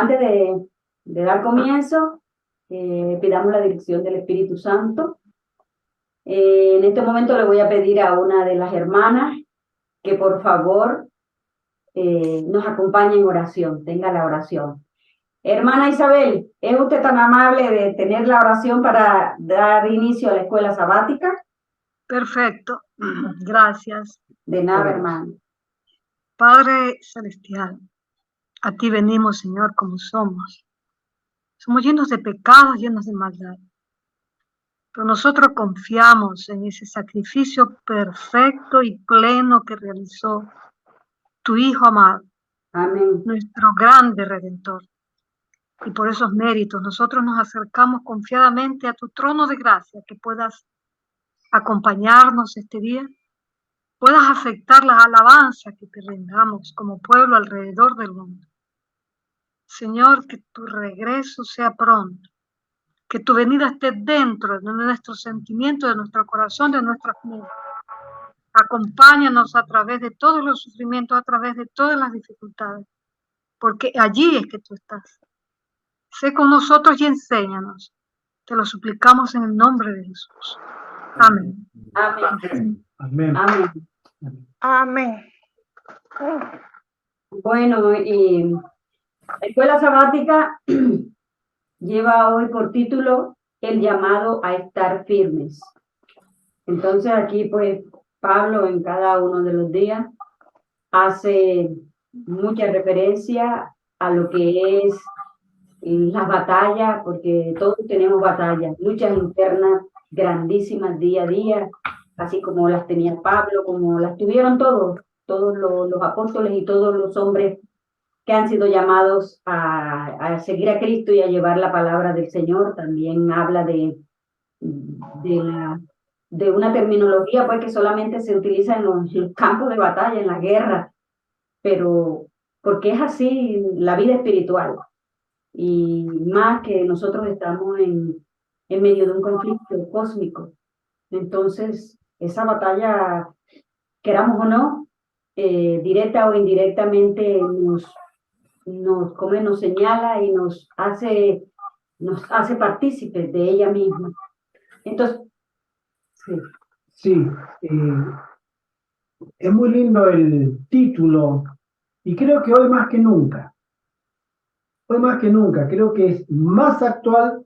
antes de dar comienzo, pidamos la dirección del Espíritu Santo. En este momento le voy a pedir a una de las hermanas que por favor nos acompañe en oración, tenga la oración. Hermana Isabel, ¿es usted tan amable de tener la oración para dar inicio a la escuela sabática? Perfecto, gracias. De nada, hermano. Padre Celestial, a ti venimos, Señor, como somos. Somos llenos de pecados, llenos de maldad. Pero nosotros confiamos en ese sacrificio perfecto y pleno que realizó tu Hijo amado, Amén. nuestro grande Redentor. Y por esos méritos nosotros nos acercamos confiadamente a tu trono de gracia, que puedas acompañarnos este día, puedas aceptar las alabanzas que te rendamos como pueblo alrededor del mundo. Señor, que tu regreso sea pronto, que tu venida esté dentro de nuestros sentimientos, de nuestro corazón, de nuestras mentes. Acompáñanos a través de todos los sufrimientos, a través de todas las dificultades, porque allí es que tú estás. Sé con nosotros y enséñanos. Te lo suplicamos en el nombre de Jesús. Amén. Amén. Amén. Amén. Amén. Bueno, y la escuela sabática lleva hoy por título el llamado a estar firmes. Entonces aquí pues Pablo en cada uno de los días hace mucha referencia a lo que es las batallas, porque todos tenemos batallas, luchas internas grandísimas día a día, así como las tenía Pablo, como las tuvieron todos los apóstoles y todos los hombres que han sido llamados a seguir a Cristo y a llevar la palabra del Señor. También habla de una terminología pues que solamente se utiliza en los campos de batalla, en la guerra, pero porque es así la vida espiritual. Y más que nosotros estamos en medio de un conflicto cósmico. Entonces, esa batalla, queramos o no, directa o indirectamente nos señala y nos hace partícipes de ella misma. Entonces, Sí, es muy lindo el título y creo que hoy más que nunca, creo que es más actual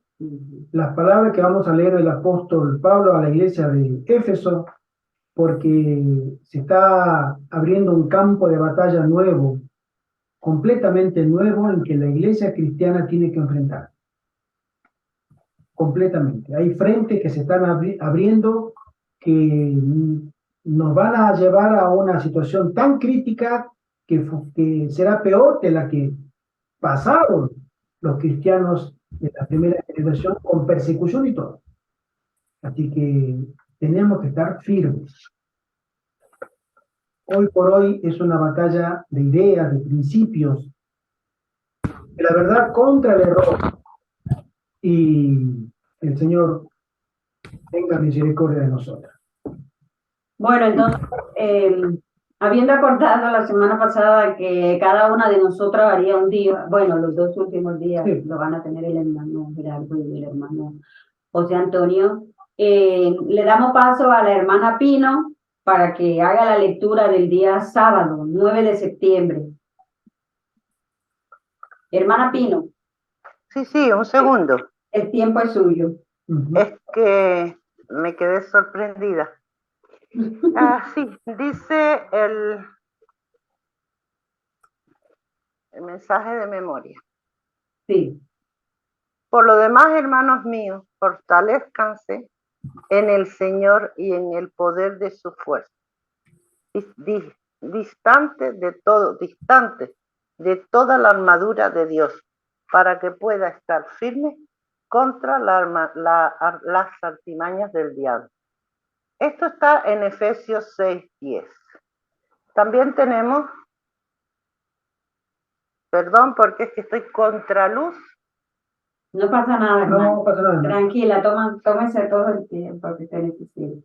las palabras que vamos a leer del apóstol Pablo a la iglesia de Éfeso, porque se está abriendo un campo de batalla nuevo, completamente nuevo, en que la iglesia cristiana tiene que enfrentar. Completamente. Hay frentes que se están abriendo que nos van a llevar a una situación tan crítica que será peor que la que pasaron los cristianos de la primera generación con persecución y todo. Así que tenemos que estar firmes. Hoy por hoy es una batalla de ideas, de principios, de la verdad contra el error. Y el Señor tenga misericordia de nosotros. bueno, entonces, habiendo acordado la semana pasada que cada una de nosotras haría un día, bueno, los dos últimos días Sí. lo van a tener el hermano Gerardo y el hermano José Antonio, le damos paso a la hermana Pino para que haga la lectura del día sábado, 9 de septiembre. Hermana Pino, Sí, un segundo. el tiempo es suyo. Es que me quedé sorprendida. Sí, dice el mensaje de memoria. Sí. Por lo demás, hermanos míos, fortalezcanse en el Señor y en el poder de su fuerza. Distante de toda la armadura de Dios, para que pueda estar firme contra las artimañas del diablo. Esto está en Efesios 6:10. También tenemos, perdón, porque es que estoy contraluz. No pasa nada, hermano. No pasa nada. Tranquila, tómese todo el tiempo que usted necesite.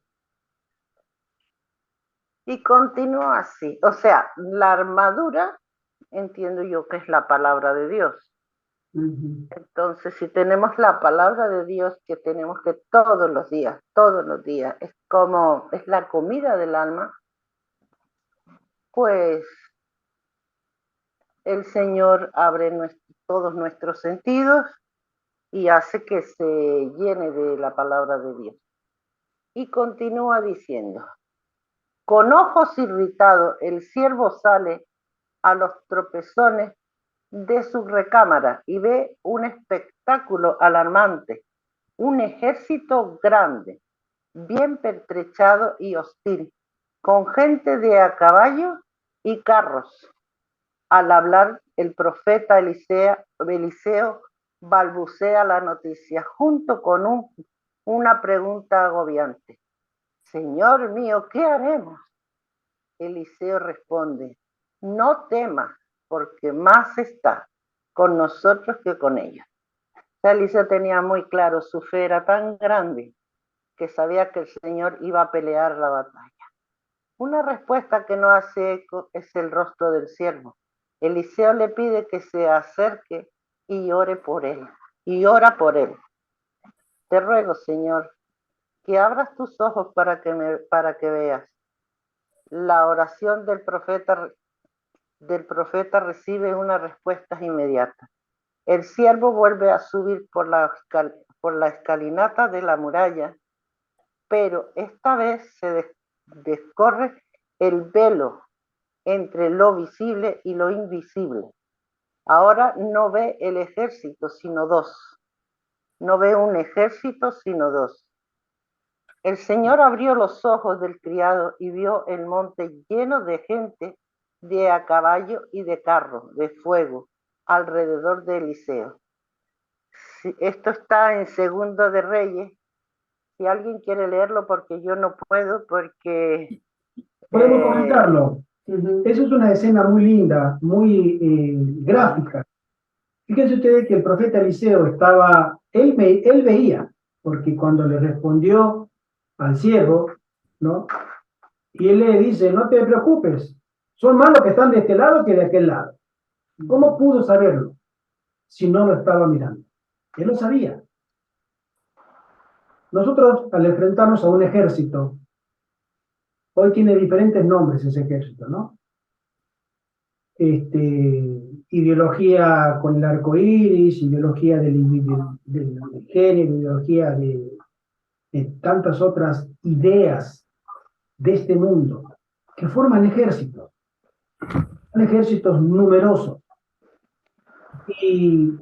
Y continúa así. O sea, la armadura, entiendo yo que es la palabra de Dios. Ujú. Entonces, si tenemos la palabra de Dios, que tenemos que todos los días, es como, es la comida del alma, pues el Señor abre todos nuestros sentidos y hace que se llene de la palabra de Dios. Y continúa diciendo, con ojos irritados el siervo sale a los tropezones de su recámara y ve un espectáculo alarmante, un ejército grande, bien pertrechado y hostil, con gente de a caballo y carros. Al hablar, el profeta Eliseo balbucea la noticia junto con una pregunta agobiante. Señor mío, ¿qué haremos? Eliseo responde, no temas, porque más está con nosotros que con ellos. Eliseo tenía muy claro, su fe era tan grande que sabía que el Señor iba a pelear la batalla. Una respuesta que no hace eco es el rostro del siervo. Eliseo le pide que se acerque y ore por él, y ora por él. Te ruego, Señor, que abras tus ojos para que veas. La oración del profeta recibe una respuesta inmediata. El siervo vuelve a subir por la escalinata de la muralla, pero esta vez se descorre el velo entre lo visible y lo invisible. Ahora no ve el ejército, sino dos. No ve un ejército, sino dos. El Señor abrió los ojos del criado y vio el monte lleno de gente de a caballo y de carro, de fuego, alrededor de Eliseo. Esto está en Segundo de Reyes. Si alguien quiere leerlo, porque yo no puedo, porque... Podemos comentarlo. Ujú. Eso es una escena muy linda, muy gráfica. Fíjense ustedes que el profeta Eliseo él veía, porque cuando le respondió al siervo, ¿no? Y él le dice, no te preocupes, son más los que están de este lado que de aquel lado. ¿Cómo pudo saberlo si no lo estaba mirando? Él lo sabía. Nosotros, al enfrentarnos a un ejército, hoy tiene diferentes nombres ese ejército, ¿no? Ideología con el arco iris, ideología del género, ideología de tantas otras ideas de este mundo que forman ejércitos, son ejércitos numerosos. Y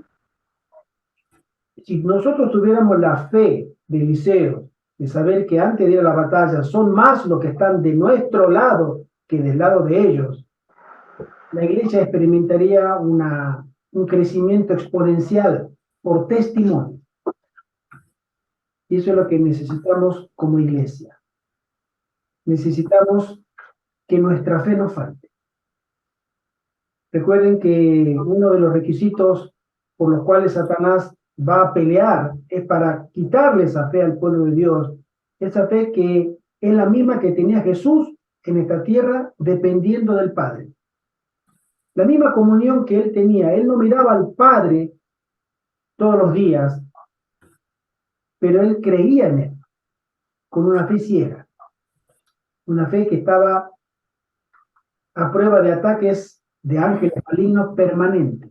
si nosotros tuviéramos la fe de Eliseo, de saber que antes de ir a la batalla son más los que están de nuestro lado que del lado de ellos, la iglesia experimentaría un crecimiento exponencial por testimonio. Y eso es lo que necesitamos como iglesia. Necesitamos que nuestra fe no falte. Recuerden que uno de los requisitos por los cuales Satanás va a pelear es para quitarle esa fe al pueblo de Dios, esa fe que es la misma que tenía Jesús en esta tierra dependiendo del Padre. La misma comunión que él tenía, él no miraba al Padre todos los días, pero él creía en él, con una fe ciega, una fe que estaba a prueba de ataques de ángeles malignos permanentes,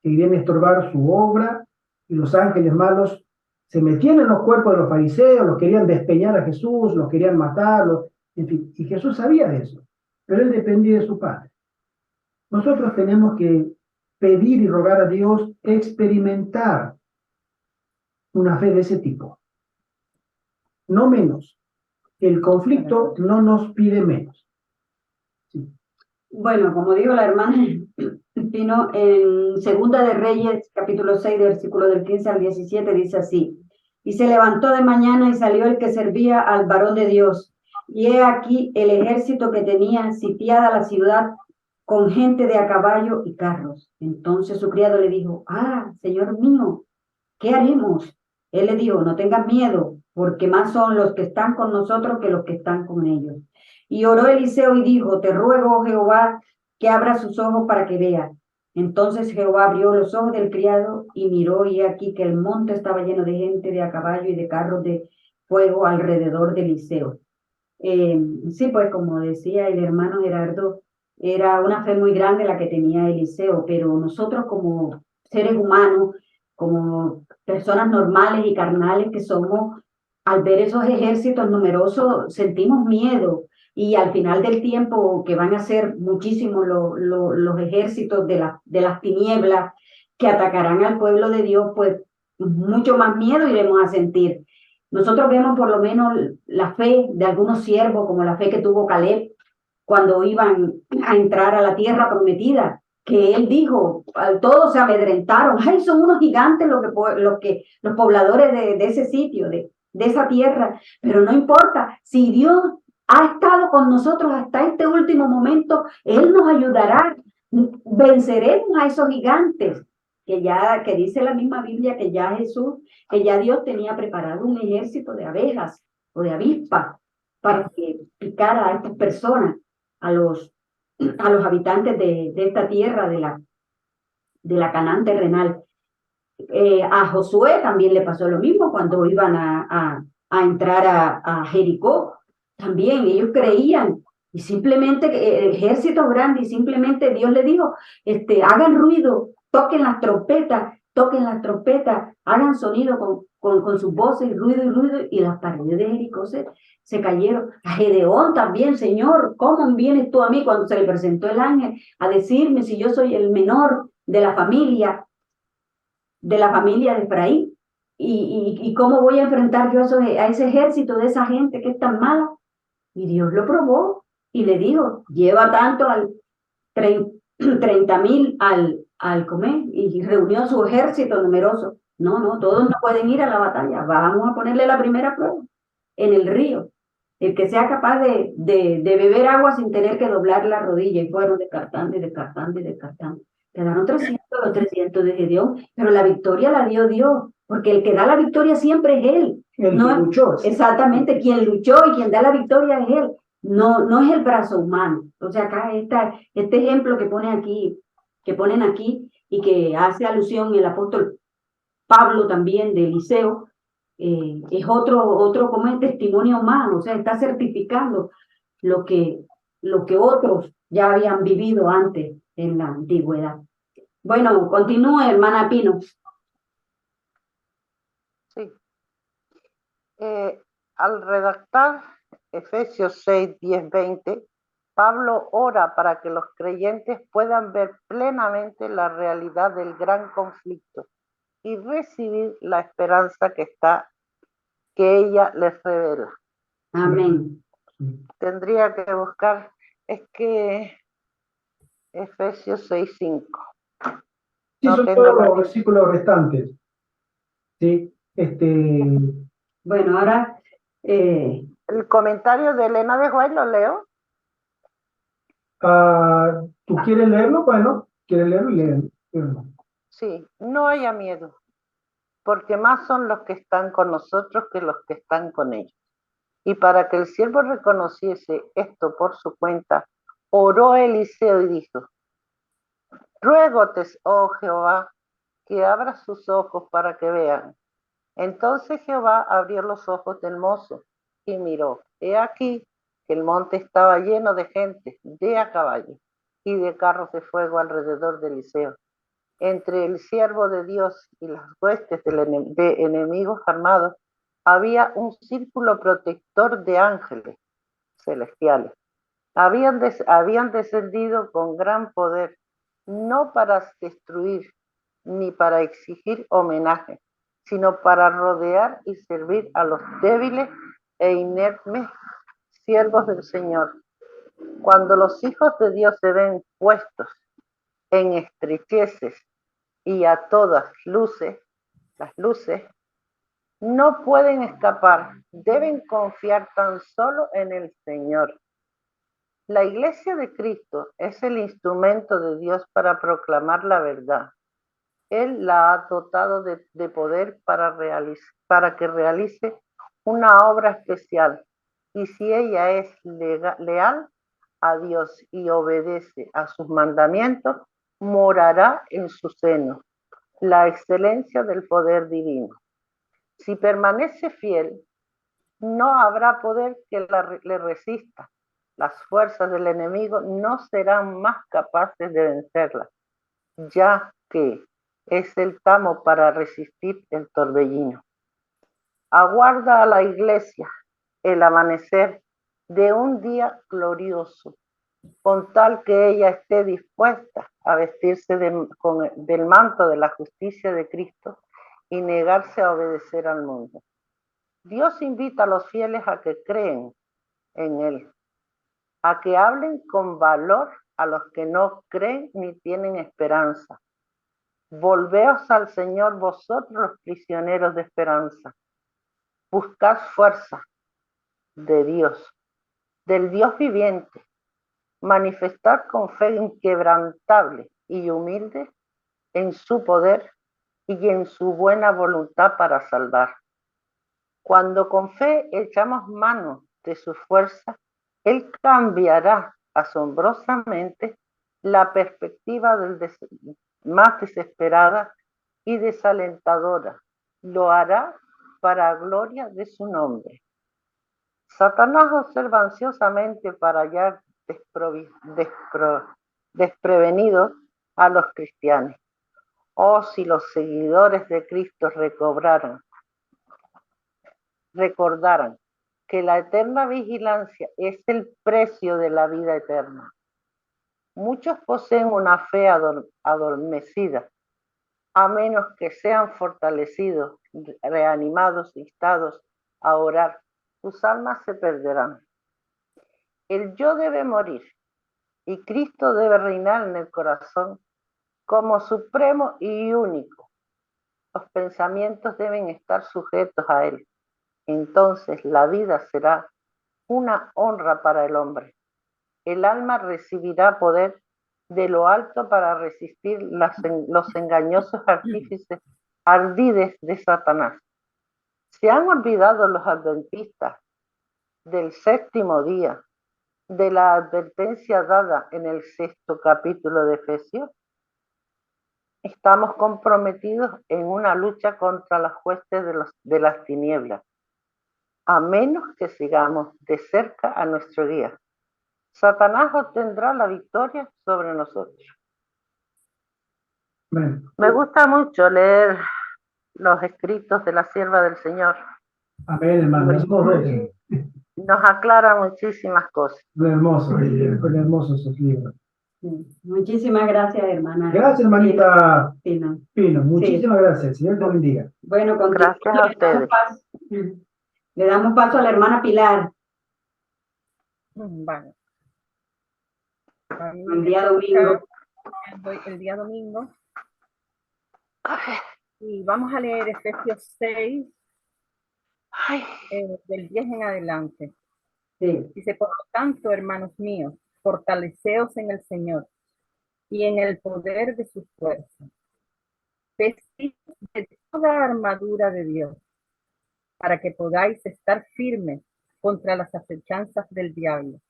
que querían estorbar su obra, y los ángeles malos se metían en los cuerpos de los fariseos, los querían despeñar a Jesús, los querían matar, en fin, y Jesús sabía de eso, pero él dependía de su Padre. Nosotros tenemos que pedir y rogar a Dios experimentar una fe de ese tipo, no menos. El conflicto no nos pide menos. Sí. Bueno, como dijo la hermana Pino, en Segunda de Reyes, capítulo 6, versículo del 15 al 17, dice así: y se levantó de mañana y salió el que servía al varón de Dios, y he aquí el ejército que tenía sitiada la ciudad con gente de a caballo y carros. Entonces su criado le dijo: señor mío, ¿qué haremos? Él le dijo: no tengas miedo, porque más son los que están con nosotros que los que están con ellos. Y oró Eliseo y dijo: te ruego, oh Jehová, que abra sus ojos para que vea. Entonces Jehová abrió los ojos del criado y miró, y he aquí que el monte estaba lleno de gente de a caballo y de carros de fuego alrededor de Eliseo. Sí, pues como decía el hermano Gerardo, era una fe muy grande la que tenía Eliseo, pero nosotros como seres humanos, como personas normales y carnales que somos, al ver esos ejércitos numerosos, sentimos miedo y al final del tiempo, que van a ser muchísimos los ejércitos de las tinieblas que atacarán al pueblo de Dios, pues mucho más miedo iremos a sentir. Nosotros vemos por lo menos la fe de algunos siervos, como la fe que tuvo Caleb cuando iban a entrar a la tierra prometida, que él dijo, todos se amedrentaron, ay, son unos gigantes los pobladores de ese sitio, de esa tierra, pero no importa, si Dios ha estado con nosotros hasta este último momento, Él nos ayudará, venceremos a esos gigantes, que dice la misma Biblia que ya Jesús, que ya Dios tenía preparado un ejército de abejas o de avispas para que picara a estas personas, a los, a los habitantes de esta tierra, de la Canaán terrenal. A Josué también le pasó lo mismo cuando iban a entrar a Jericó. También ellos creían y simplemente ejércitos grandes y simplemente Dios le dijo, hagan ruido, toquen las trompetas, hagan sonido con sus voces, ruido y las paredes de Jericó se cayeron. A Gedeón también, Señor, ¿cómo vienes tú a mí cuando se le presentó el ángel a decirme si yo soy el menor de la familia de Efraín? ¿Y cómo voy a enfrentar yo a ese ejército de esa gente que es tan mala? Y Dios lo probó y le dijo, lleva tanto al 30,000 al comer y reunió su ejército numeroso. No, todos no pueden ir a la batalla. Vamos a ponerle la primera prueba en el río. El que sea capaz de beber agua sin tener que doblar la rodilla. Y fueron descartando y descartando y descartando. Quedaron 300, los 300 de Gedeón, pero la victoria la dio Dios, porque el que da la victoria siempre es Él. El No que es luchó. exactamente quien luchó y quien da la victoria es Él. No es el brazo humano. Entonces acá este ejemplo que ponen aquí y que hace alusión el apóstol Pablo también de Eliseo, es otro como el testimonio más, o sea, está certificando lo que, lo que otros ya habían vivido antes en la antigüedad. Bueno, continúe, hermana Pino. Sí. Al redactar Efesios 6, 10, 20, Pablo ora para que los creyentes puedan ver plenamente la realidad del gran conflicto y recibir la esperanza que ella les revela. Amén. Tendría que buscar, es que Efesios 6, 5. Sí, No son tengo todos la... los versículos restantes. Sí, Bueno, ahora, El comentario de Elena de White lo leo. ¿tú quieres leerlo? Bueno, quieres leerlo y léelo. Sí, no haya miedo, porque más son los que están con nosotros que los que están con ellos. Y para que el siervo reconociese esto por su cuenta, oró a Eliseo y dijo, ruégote, oh Jehová, que abra sus ojos para que vean. Entonces Jehová abrió los ojos del mozo y miró. He aquí que el monte estaba lleno de gente, de a caballo y de carros de fuego alrededor de Eliseo. Entre el siervo de Dios y las huestes de enemigos armados había un círculo protector de ángeles celestiales. Habían descendido con gran poder, no para destruir ni para exigir homenaje, sino para rodear y servir a los débiles e inermes siervos del Señor. Cuando los hijos de Dios se ven puestos en estrecheces y a todas las luces, no pueden escapar, deben confiar tan solo en el Señor. La Iglesia de Cristo es el instrumento de Dios para proclamar la verdad. Él la ha dotado de poder para que realice una obra especial. Y si ella es leal a Dios y obedece a sus mandamientos, morará en su seno la excelencia del poder divino. Si permanece fiel, no habrá poder que le resista. Las fuerzas del enemigo no serán más capaces de vencerla, ya que es el tamo para resistir el torbellino. Aguarda a la iglesia el amanecer de un día glorioso, con tal que ella esté dispuesta a vestirse del manto de la justicia de Cristo y negarse a obedecer al mundo. Dios invita a los fieles a que creen en Él, a que hablen con valor a los que no creen ni tienen esperanza. Volveos al Señor vosotros los prisioneros de esperanza. Buscad fuerza de Dios, del Dios viviente. Manifestad con fe inquebrantable y humilde en su poder y en su buena voluntad para salvar. Cuando con fe echamos mano de su fuerza, Él cambiará asombrosamente la perspectiva más desesperada y desalentadora. Lo hará para gloria de su nombre. Satanás observa ansiosamente para hallar desprevenidos a los cristianos. Oh, si los seguidores de Cristo recordaran que la eterna vigilancia es el precio de la vida eterna. Muchos poseen una fe adormecida, a menos que sean fortalecidos, reanimados, instados a orar, sus almas se perderán. El yo debe morir y Cristo debe reinar en el corazón como supremo y único. Los pensamientos deben estar sujetos a Él. Entonces la vida será una honra para el hombre. El alma recibirá poder de lo alto para resistir los engañosos artífices ardides de Satanás. ¿Se han olvidado los adventistas del séptimo día, de la advertencia dada en el 6º capítulo de Efesios? Estamos comprometidos en una lucha contra las huestes de las tinieblas, a menos que sigamos de cerca a nuestro guía. Satanás obtendrá la victoria sobre nosotros. Amén. Me gusta mucho leer los escritos de la sierva del Señor. Amén, hermano. Nos aclara muchísimas cosas. Fue hermoso esos libros. Sí. Muchísimas gracias, hermana. Gracias, hermanita Pino. Pino. Muchísimas gracias. Señor te bendiga. Bueno, Gracias a ustedes. Le damos paso a la hermana Pilar. Vale. El día domingo. El día domingo. Y vamos a leer Efesios 6, del 10 en adelante. Sí. Dice, por lo tanto, hermanos míos, fortaleceos en el Señor y en el poder de su fuerza. Vestidos de toda armadura de Dios, para que podáis estar firmes contra las acechanzas del diablo.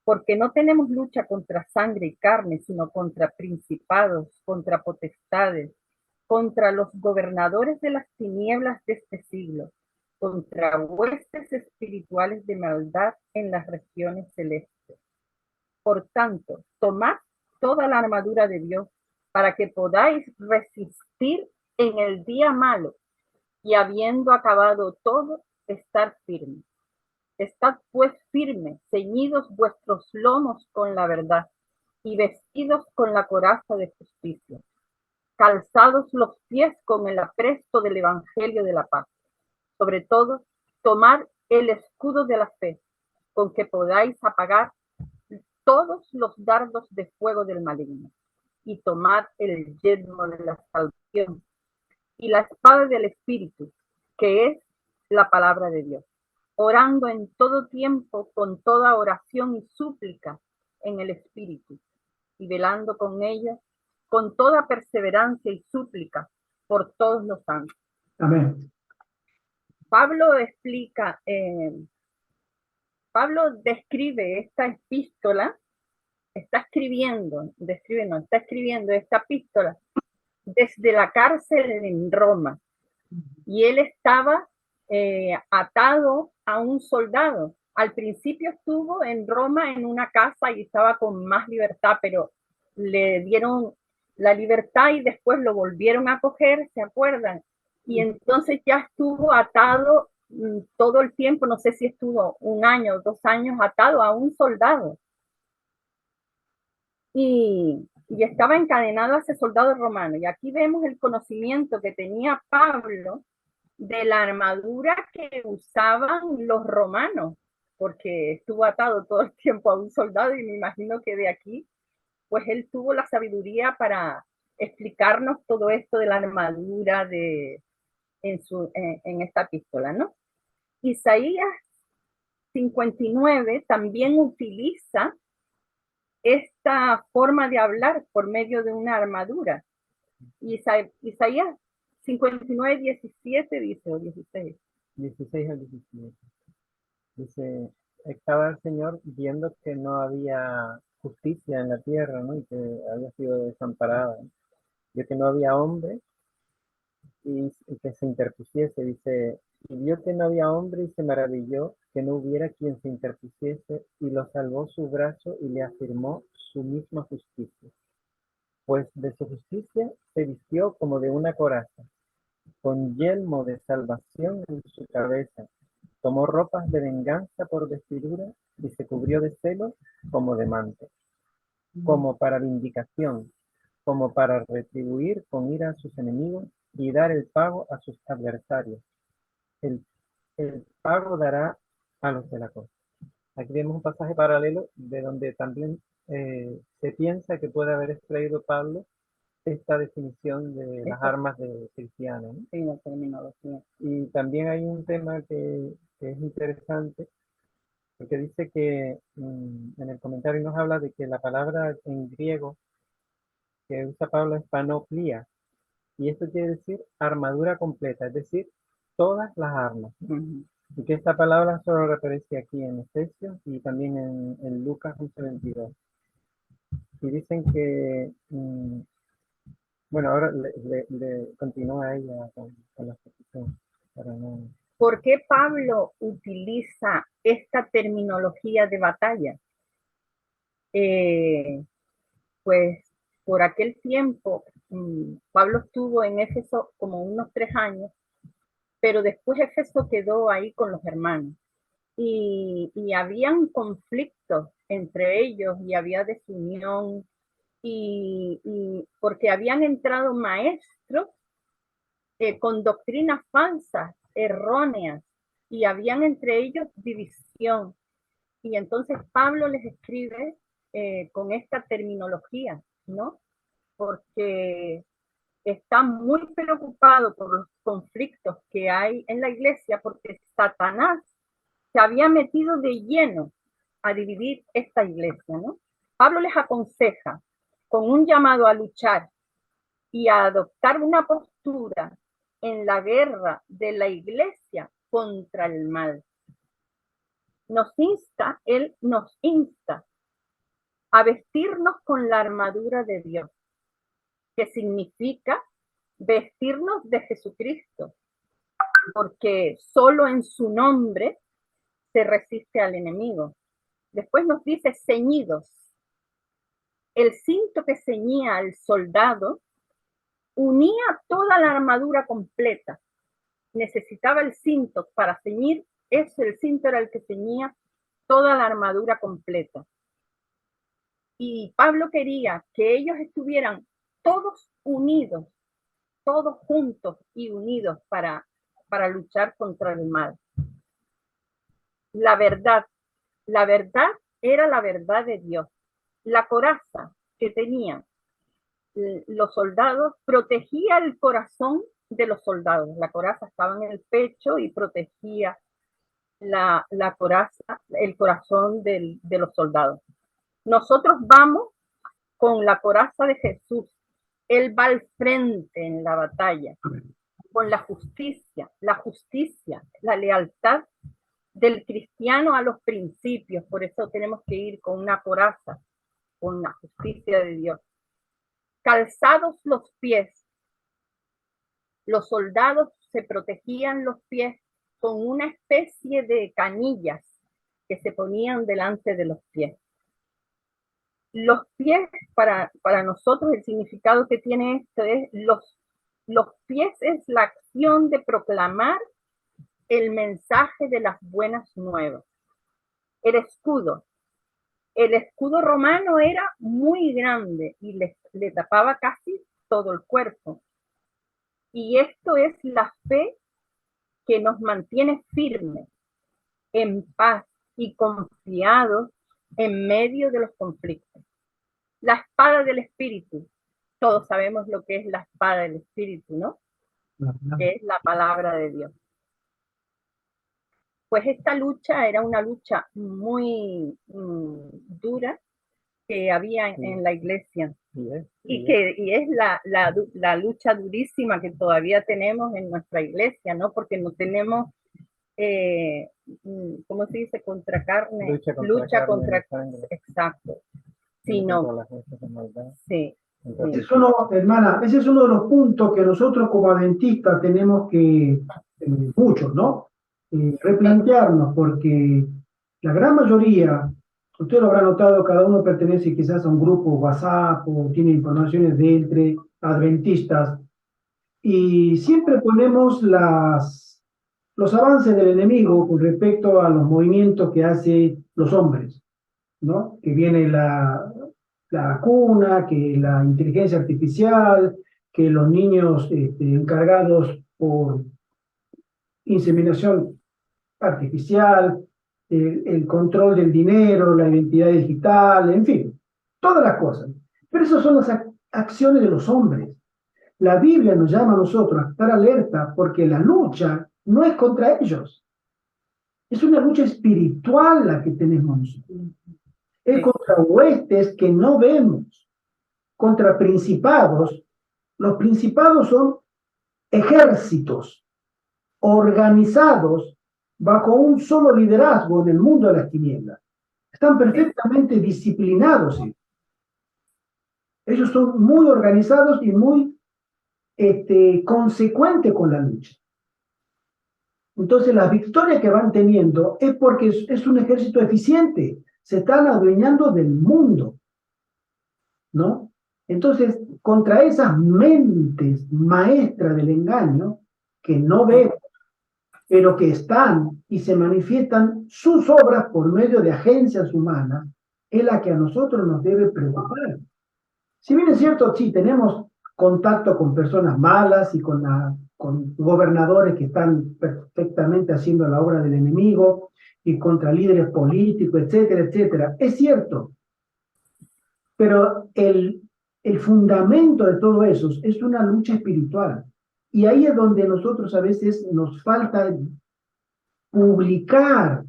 Porque no tenemos lucha contra sangre y carne, sino contra principados, contra potestades, contra los gobernadores de las tinieblas de este siglo, contra huestes espirituales de maldad en las regiones celestes. Por tanto, tomad toda la armadura de Dios para que podáis resistir en el día malo y habiendo acabado todo, estar firmes. Estad pues firmes, ceñidos vuestros lomos con la verdad y vestidos con la coraza de justicia, calzados los pies con el apresto del evangelio de la paz. Sobre todo, tomar el escudo de la fe, con que podáis apagar todos los dardos de fuego del maligno, y tomar el yelmo de la salvación y la espada del Espíritu, que es la palabra de Dios, orando en todo tiempo con toda oración y súplica en el Espíritu, y velando con ella con toda perseverancia y súplica por todos los santos. Amén. Pablo explica, Pablo describe esta epístola está escribiendo esta epístola desde la cárcel en Roma. Y él estaba atado a un soldado. Al principio estuvo en Roma en una casa y estaba con más libertad, pero le dieron la libertad y después lo volvieron a coger, ¿se acuerdan? Y entonces ya estuvo atado todo el tiempo, no sé si estuvo 1 año o 2 años atado a un soldado. Y estaba encadenado a ese soldado romano. Y aquí vemos el conocimiento que tenía Pablo de la armadura que usaban los romanos, porque estuvo atado todo el tiempo a un soldado y me imagino que de aquí, pues él tuvo la sabiduría para explicarnos todo esto de la armadura en esta epístola, ¿no? Isaías 59 también utiliza esta forma de hablar por medio de una armadura. Isaías 59, 17 dice, o 16. 16 al 17. Dice, estaba el Señor viendo que no había justicia en la tierra, ¿no? Y que había sido desamparada, ¿no? Vio que no había hombre y que se interpusiese, dice, y vio que no había hombre y se maravilló que no hubiera quien se interpusiese y lo salvó su brazo y le afirmó su misma justicia. Pues de su justicia se vistió como de una coraza, con yelmo de salvación en su cabeza, tomó ropas de venganza por vestidura y se cubrió de celo como de manto, como para vindicación, como para retribuir con ira a sus enemigos y dar el pago a sus adversarios. El pago dará a los de la costa. Aquí vemos un pasaje paralelo de donde también se piensa que puede haber extraído Pablo esta definición de las armas de cristiano, ¿no? Sí, la terminología. Y también hay un tema que es interesante, porque dice que en el comentario nos habla de que la palabra en griego que usa Pablo es panoplia, y esto quiere decir armadura completa, es decir, todas las armas. Y que esta palabra solo aparece aquí en Efesios y también en Lucas 11:22. Y dicen que, bueno, ahora le continúa ella con la exposición, para no... ¿Por qué Pablo utiliza esta terminología de batalla? Pues por aquel tiempo, Pablo estuvo en Éfeso como unos 3 años, pero después Éfeso quedó ahí con los hermanos. Y habían conflictos entre ellos y había desunión, y porque habían entrado maestros con doctrinas falsas, erróneas, y habían entre ellos división. Y entonces Pablo les escribe con esta terminología, ¿no? Porque está muy preocupado por los conflictos que hay en la iglesia, porque Satanás se había metido de lleno a dividir esta iglesia, ¿no? Pablo les aconseja con un llamado a luchar y a adoptar una postura en la guerra de la iglesia contra el mal. Él nos insta a vestirnos con la armadura de Dios, que significa vestirnos de Jesucristo, porque solo en su nombre se resiste al enemigo. Después nos dice ceñidos. El cinto que ceñía al soldado unía toda la armadura completa. Necesitaba el cinto para ceñir, el cinto era el que ceñía toda la armadura completa. Y Pablo quería que ellos estuvieran todos unidos, todos juntos y unidos para luchar contra el mal. La verdad era la verdad de Dios. La coraza que tenían los soldados protegía el corazón de los soldados. La coraza estaba en el pecho y protegía la coraza, el corazón de los soldados. Nosotros vamos con la coraza de Jesús. Él va al frente en la batalla, con la justicia, la lealtad del cristiano a los principios. Por eso tenemos que ir con una coraza, con la justicia de Dios. Calzados los pies, los soldados se protegían los pies con una especie de canillas que se ponían delante de los pies. Los pies, para nosotros, el significado que tiene esto es los pies es la acción de proclamar el mensaje de las buenas nuevas. El escudo romano era muy grande y le tapaba casi todo el cuerpo. Y esto es la fe que nos mantiene firmes, en paz y confiados en medio de los conflictos. La espada del Espíritu. Todos sabemos lo que es la espada del Espíritu, ¿no? Que es la palabra de Dios. Pues esta lucha era una lucha muy dura que había en la iglesia. Y es la lucha durísima que todavía tenemos en nuestra iglesia, ¿no? Porque no tenemos, ¿cómo se dice? Contra carne. Lucha contra sangre. Exacto. Sino, sí. Entonces, hermana, ese es uno de los puntos que nosotros como adventistas tenemos que, muchos, ¿no? Replantearnos, porque la gran mayoría, usted lo habrá notado, cada uno pertenece quizás a un grupo WhatsApp o tiene informaciones de entre adventistas, y siempre ponemos los avances del enemigo con respecto a los movimientos que hacen los hombres, ¿no? Que viene la vacuna, que la inteligencia artificial, que los niños encargados por inseminación artificial, el control del dinero, la identidad digital, en fin, todas las cosas. Pero esas son las acciones de los hombres. La Biblia nos llama a nosotros a estar alerta porque la lucha no es contra ellos. Es una lucha espiritual la que tenemos nosotros. Es contra huestes que no vemos, contra principados. Los principados son ejércitos organizados bajo un solo liderazgo en el mundo de las tinieblas. Están perfectamente disciplinados. Ellos son muy organizados y muy consecuentes con la lucha. Entonces, las victorias que van teniendo es porque es un ejército eficiente. Se están adueñando del mundo, ¿no? Entonces, contra esas mentes maestras del engaño, que no vemos, pero que están y se manifiestan sus obras por medio de agencias humanas, es la que a nosotros nos debe preocupar. Si bien es cierto, sí, tenemos contacto con personas malas y con gobernadores que están perfectamente haciendo la obra del enemigo, y contra líderes políticos, etcétera, etcétera. Es cierto, pero el fundamento de todo eso es una lucha espiritual. Y ahí es donde nosotros a veces nos falta publicar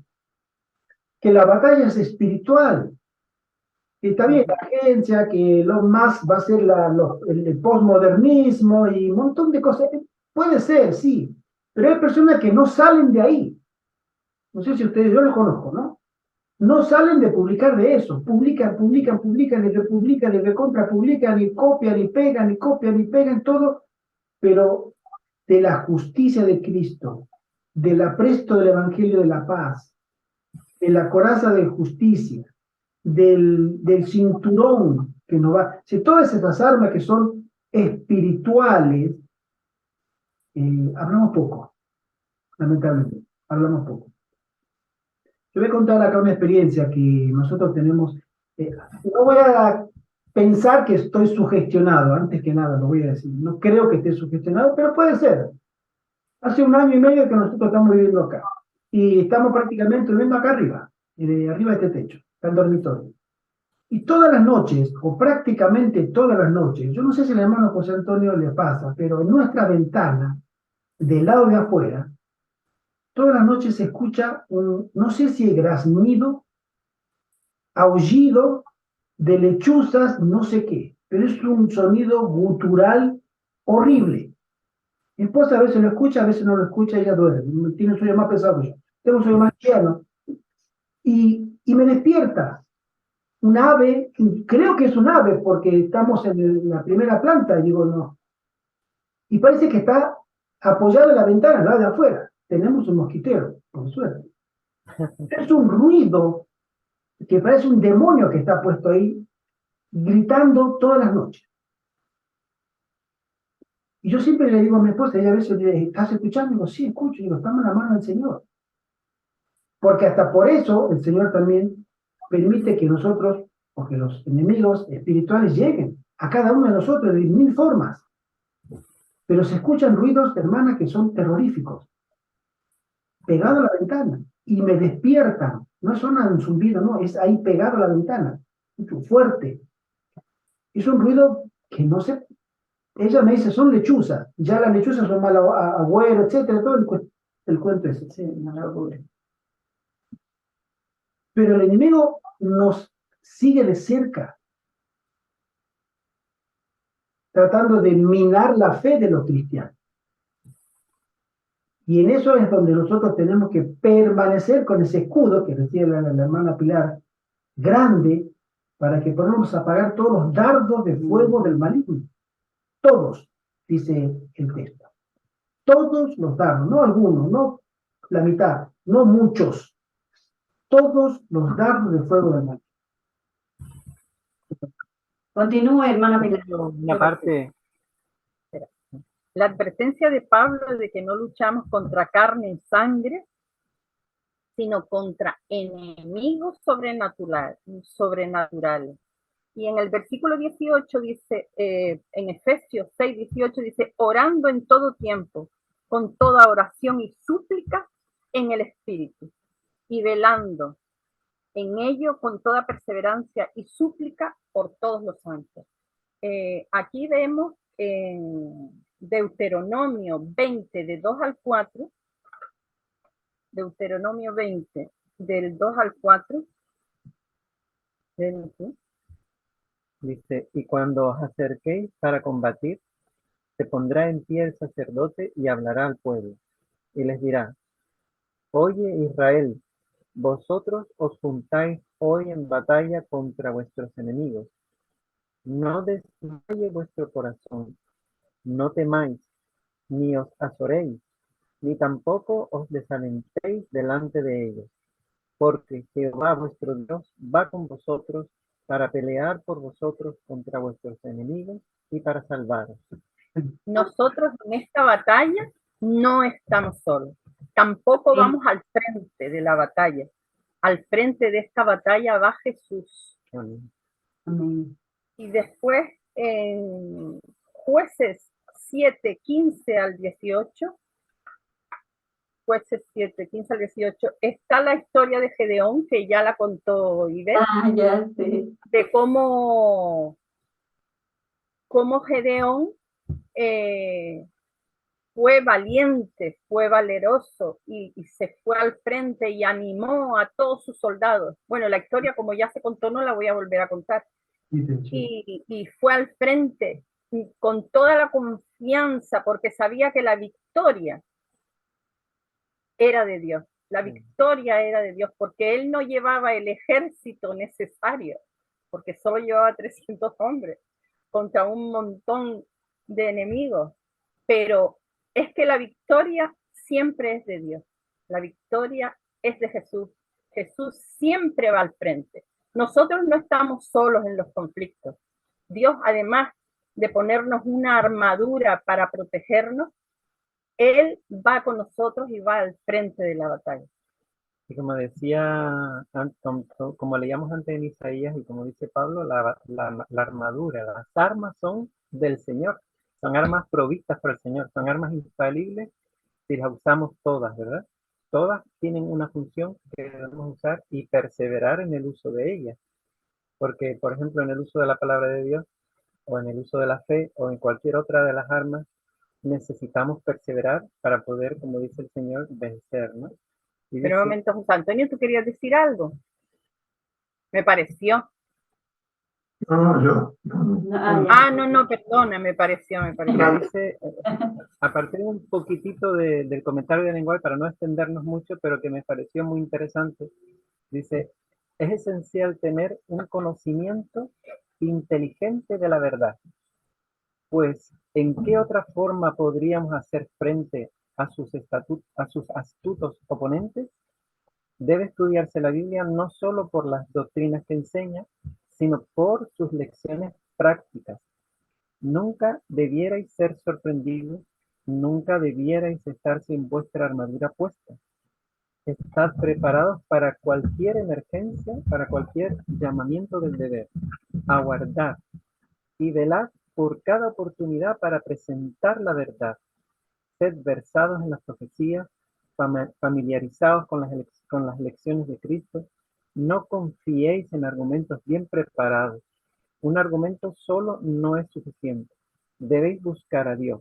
que la batalla es espiritual. Que está bien, la agencia, que lo más va a ser el postmodernismo y un montón de cosas. Puede ser, sí, pero hay personas que no salen de ahí. No sé si ustedes, yo los conozco, ¿no? No salen de publicar de eso. Publican, y republican, y recontra, publican, y copian, y pegan, y copian, y pegan, todo, pero de la justicia de Cristo, del apresto del Evangelio de la paz, de la coraza de justicia, del cinturón que nos va... Si todas esas armas que son espirituales, hablamos poco, lamentablemente, hablamos poco. Yo voy a contar acá una experiencia que nosotros tenemos. No voy a pensar que estoy sugestionado, antes que nada lo voy a decir. No creo que esté sugestionado, pero puede ser. Hace 1 año y medio que nosotros estamos viviendo acá. Y estamos prácticamente viviendo acá arriba de este techo, acá en el dormitorio. Y todas las noches, o prácticamente todas las noches, yo no sé si al hermano José Antonio le pasa, pero en nuestra ventana, del lado de afuera, todas las noches se escucha no sé si graznido, aullido de lechuzas, no sé qué, pero es un sonido gutural horrible. Mi esposa a veces lo escucha, a veces no lo escucha, ella duerme, tiene un sueño más pesado que yo, tengo un sueño más liviano, y me despierta. un ave, creo que es un ave porque estamos en la primera planta, digo, no. Y parece que está apoyado en la ventana, la de afuera. Tenemos un mosquitero, por suerte. Es un ruido que parece un demonio que está puesto ahí, gritando todas las noches. Y yo siempre le digo a mi esposa, ella a veces le dice, ¿estás escuchando? Y digo, sí, escucho, y digo, estamos en la mano del Señor. Porque hasta por eso el Señor también permite que nosotros, o que los enemigos espirituales lleguen a cada uno de nosotros de mil formas. Pero se escuchan ruidos, hermana, que son terroríficos, pegado a la ventana, y me despiertan. No suena un zumbido, no, es ahí pegado a la ventana, mucho fuerte. Es un ruido que no sé. Ella me dice, son lechuzas. Ya las lechuzas son mal agüero, etcétera, todo el cuento ese. Sí, mala augura. Pero el enemigo nos sigue de cerca, tratando de minar la fe de los cristianos. Y en eso es donde nosotros tenemos que permanecer con ese escudo que decía la hermana Pilar, grande, para que podamos apagar todos los dardos de fuego del maligno. Todos, dice el texto. Todos los dardos, no algunos, no la mitad, no muchos. Todos los dardos de fuego del maligno. Continúe, hermana Pilar. Una parte, La advertencia de Pablo de que no luchamos contra carne y sangre, sino contra enemigos sobrenaturales. Y en el versículo 18 dice, en Efesios 6, 18 dice, orando en todo tiempo, con toda oración y súplica en el Espíritu, y velando en ello con toda perseverancia y súplica por todos los santos. Aquí vemos en Deuteronomio 20, de 2 al 4, Deuteronomio 20, del 2 al 4, dice, y cuando os acerquéis para combatir, se pondrá en pie el sacerdote y hablará al pueblo, y les dirá, oye Israel, vosotros os juntáis hoy en batalla contra vuestros enemigos. No desmaye vuestro corazón, no temáis, ni os azoréis, ni tampoco os desalentéis delante de ellos, porque Jehová vuestro Dios va con vosotros para pelear por vosotros contra vuestros enemigos y para salvaros. Nosotros en esta batalla no estamos solos, tampoco vamos al frente de la batalla. Al frente de esta batalla va Jesús. Amén. Amén. Y después en Jueces 7, 15 al 18, Jueces 7, 15 al 18, está la historia de Gedeón, que ya la contó Ivette, Ya sé. de cómo Gedeón fue valiente, fue valeroso y se fue al frente y animó a todos sus soldados. Bueno, la historia, como ya se contó, no la voy a volver a contar. Y fue al frente con toda la confianza porque sabía que la victoria era de Dios. La victoria era de Dios porque él no llevaba el ejército necesario, porque solo llevaba 300 hombres contra un montón de enemigos. Pero es que la victoria siempre es de Dios. La victoria es de Jesús. Jesús siempre va al frente. Nosotros no estamos solos en los conflictos. Dios, además de ponernos una armadura para protegernos, Él va con nosotros y va al frente de la batalla. Y como decía, como leíamos antes en Isaías y como dice Pablo, la armadura, las armas son del Señor, son armas provistas por el Señor, son armas infalibles si las usamos todas, ¿verdad? Todas tienen una función que debemos usar y perseverar en el uso de ellas. Porque, por ejemplo, en el uso de la palabra de Dios, o en el uso de la fe, o en cualquier otra de las armas, necesitamos perseverar para poder, como dice el Señor, vencer, ¿no? Y Pero un dice, momento, José Antonio, ¿tú querías decir algo? Me pareció. No, yo. No, perdona, me pareció. dice, a partir de un poquitito del comentario de lenguaje, para no extendernos mucho, pero que me pareció muy interesante, dice, Es esencial tener un conocimiento inteligente de la verdad, pues ¿en qué otra forma podríamos hacer frente a a sus astutos oponentes? Debe estudiarse la Biblia no solo por las doctrinas que enseña, sino por sus lecciones prácticas. Nunca debierais ser sorprendidos, nunca debierais estar sin vuestra armadura puesta. Estad preparados para cualquier emergencia, para cualquier llamamiento del deber. Aguardad y velad por cada oportunidad para presentar la verdad. Sed versados en las profecías, familiarizados con las lecciones de Cristo. No confiéis en argumentos bien preparados. Un argumento solo no es suficiente. Debéis buscar a Dios,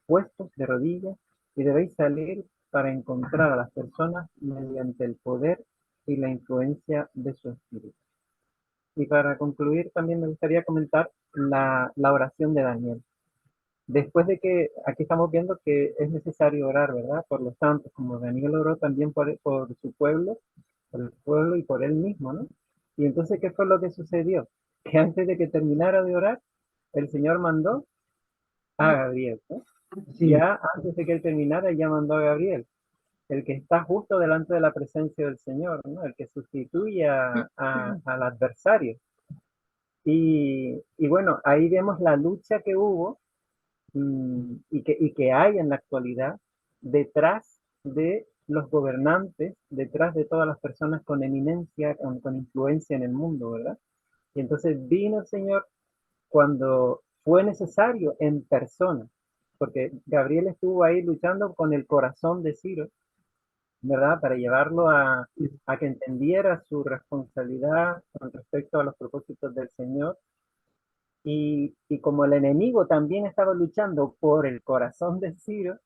puestos de rodillas, y debéis salir para encontrar a las personas mediante el poder y la influencia de su espíritu. Y para concluir, también me gustaría comentar la oración de Daniel. Después de que aquí estamos viendo que es necesario orar, ¿verdad? Por los santos, como Daniel oró también por su pueblo, por el pueblo y por él mismo, ¿no? Y entonces, ¿qué fue lo que sucedió? Que antes de que terminara de orar, el Señor mandó a Gabriel, ¿no? Sí, Ya antes de que él terminara, ya mandó a Gabriel, el que está justo delante de la presencia del Señor, ¿no? El que sustituye al adversario. Y bueno, ahí vemos la lucha que hubo y que hay en la actualidad detrás de los gobernantes, detrás de todas las personas con eminencia, con influencia en el mundo, ¿verdad? Y entonces vino el Señor cuando fue necesario en persona, porque Gabriel estuvo ahí luchando con el corazón de Ciro, ¿verdad? Para llevarlo a que entendiera su responsabilidad con respecto a los propósitos del Señor. Y como el enemigo también estaba luchando por el corazón de Ciro,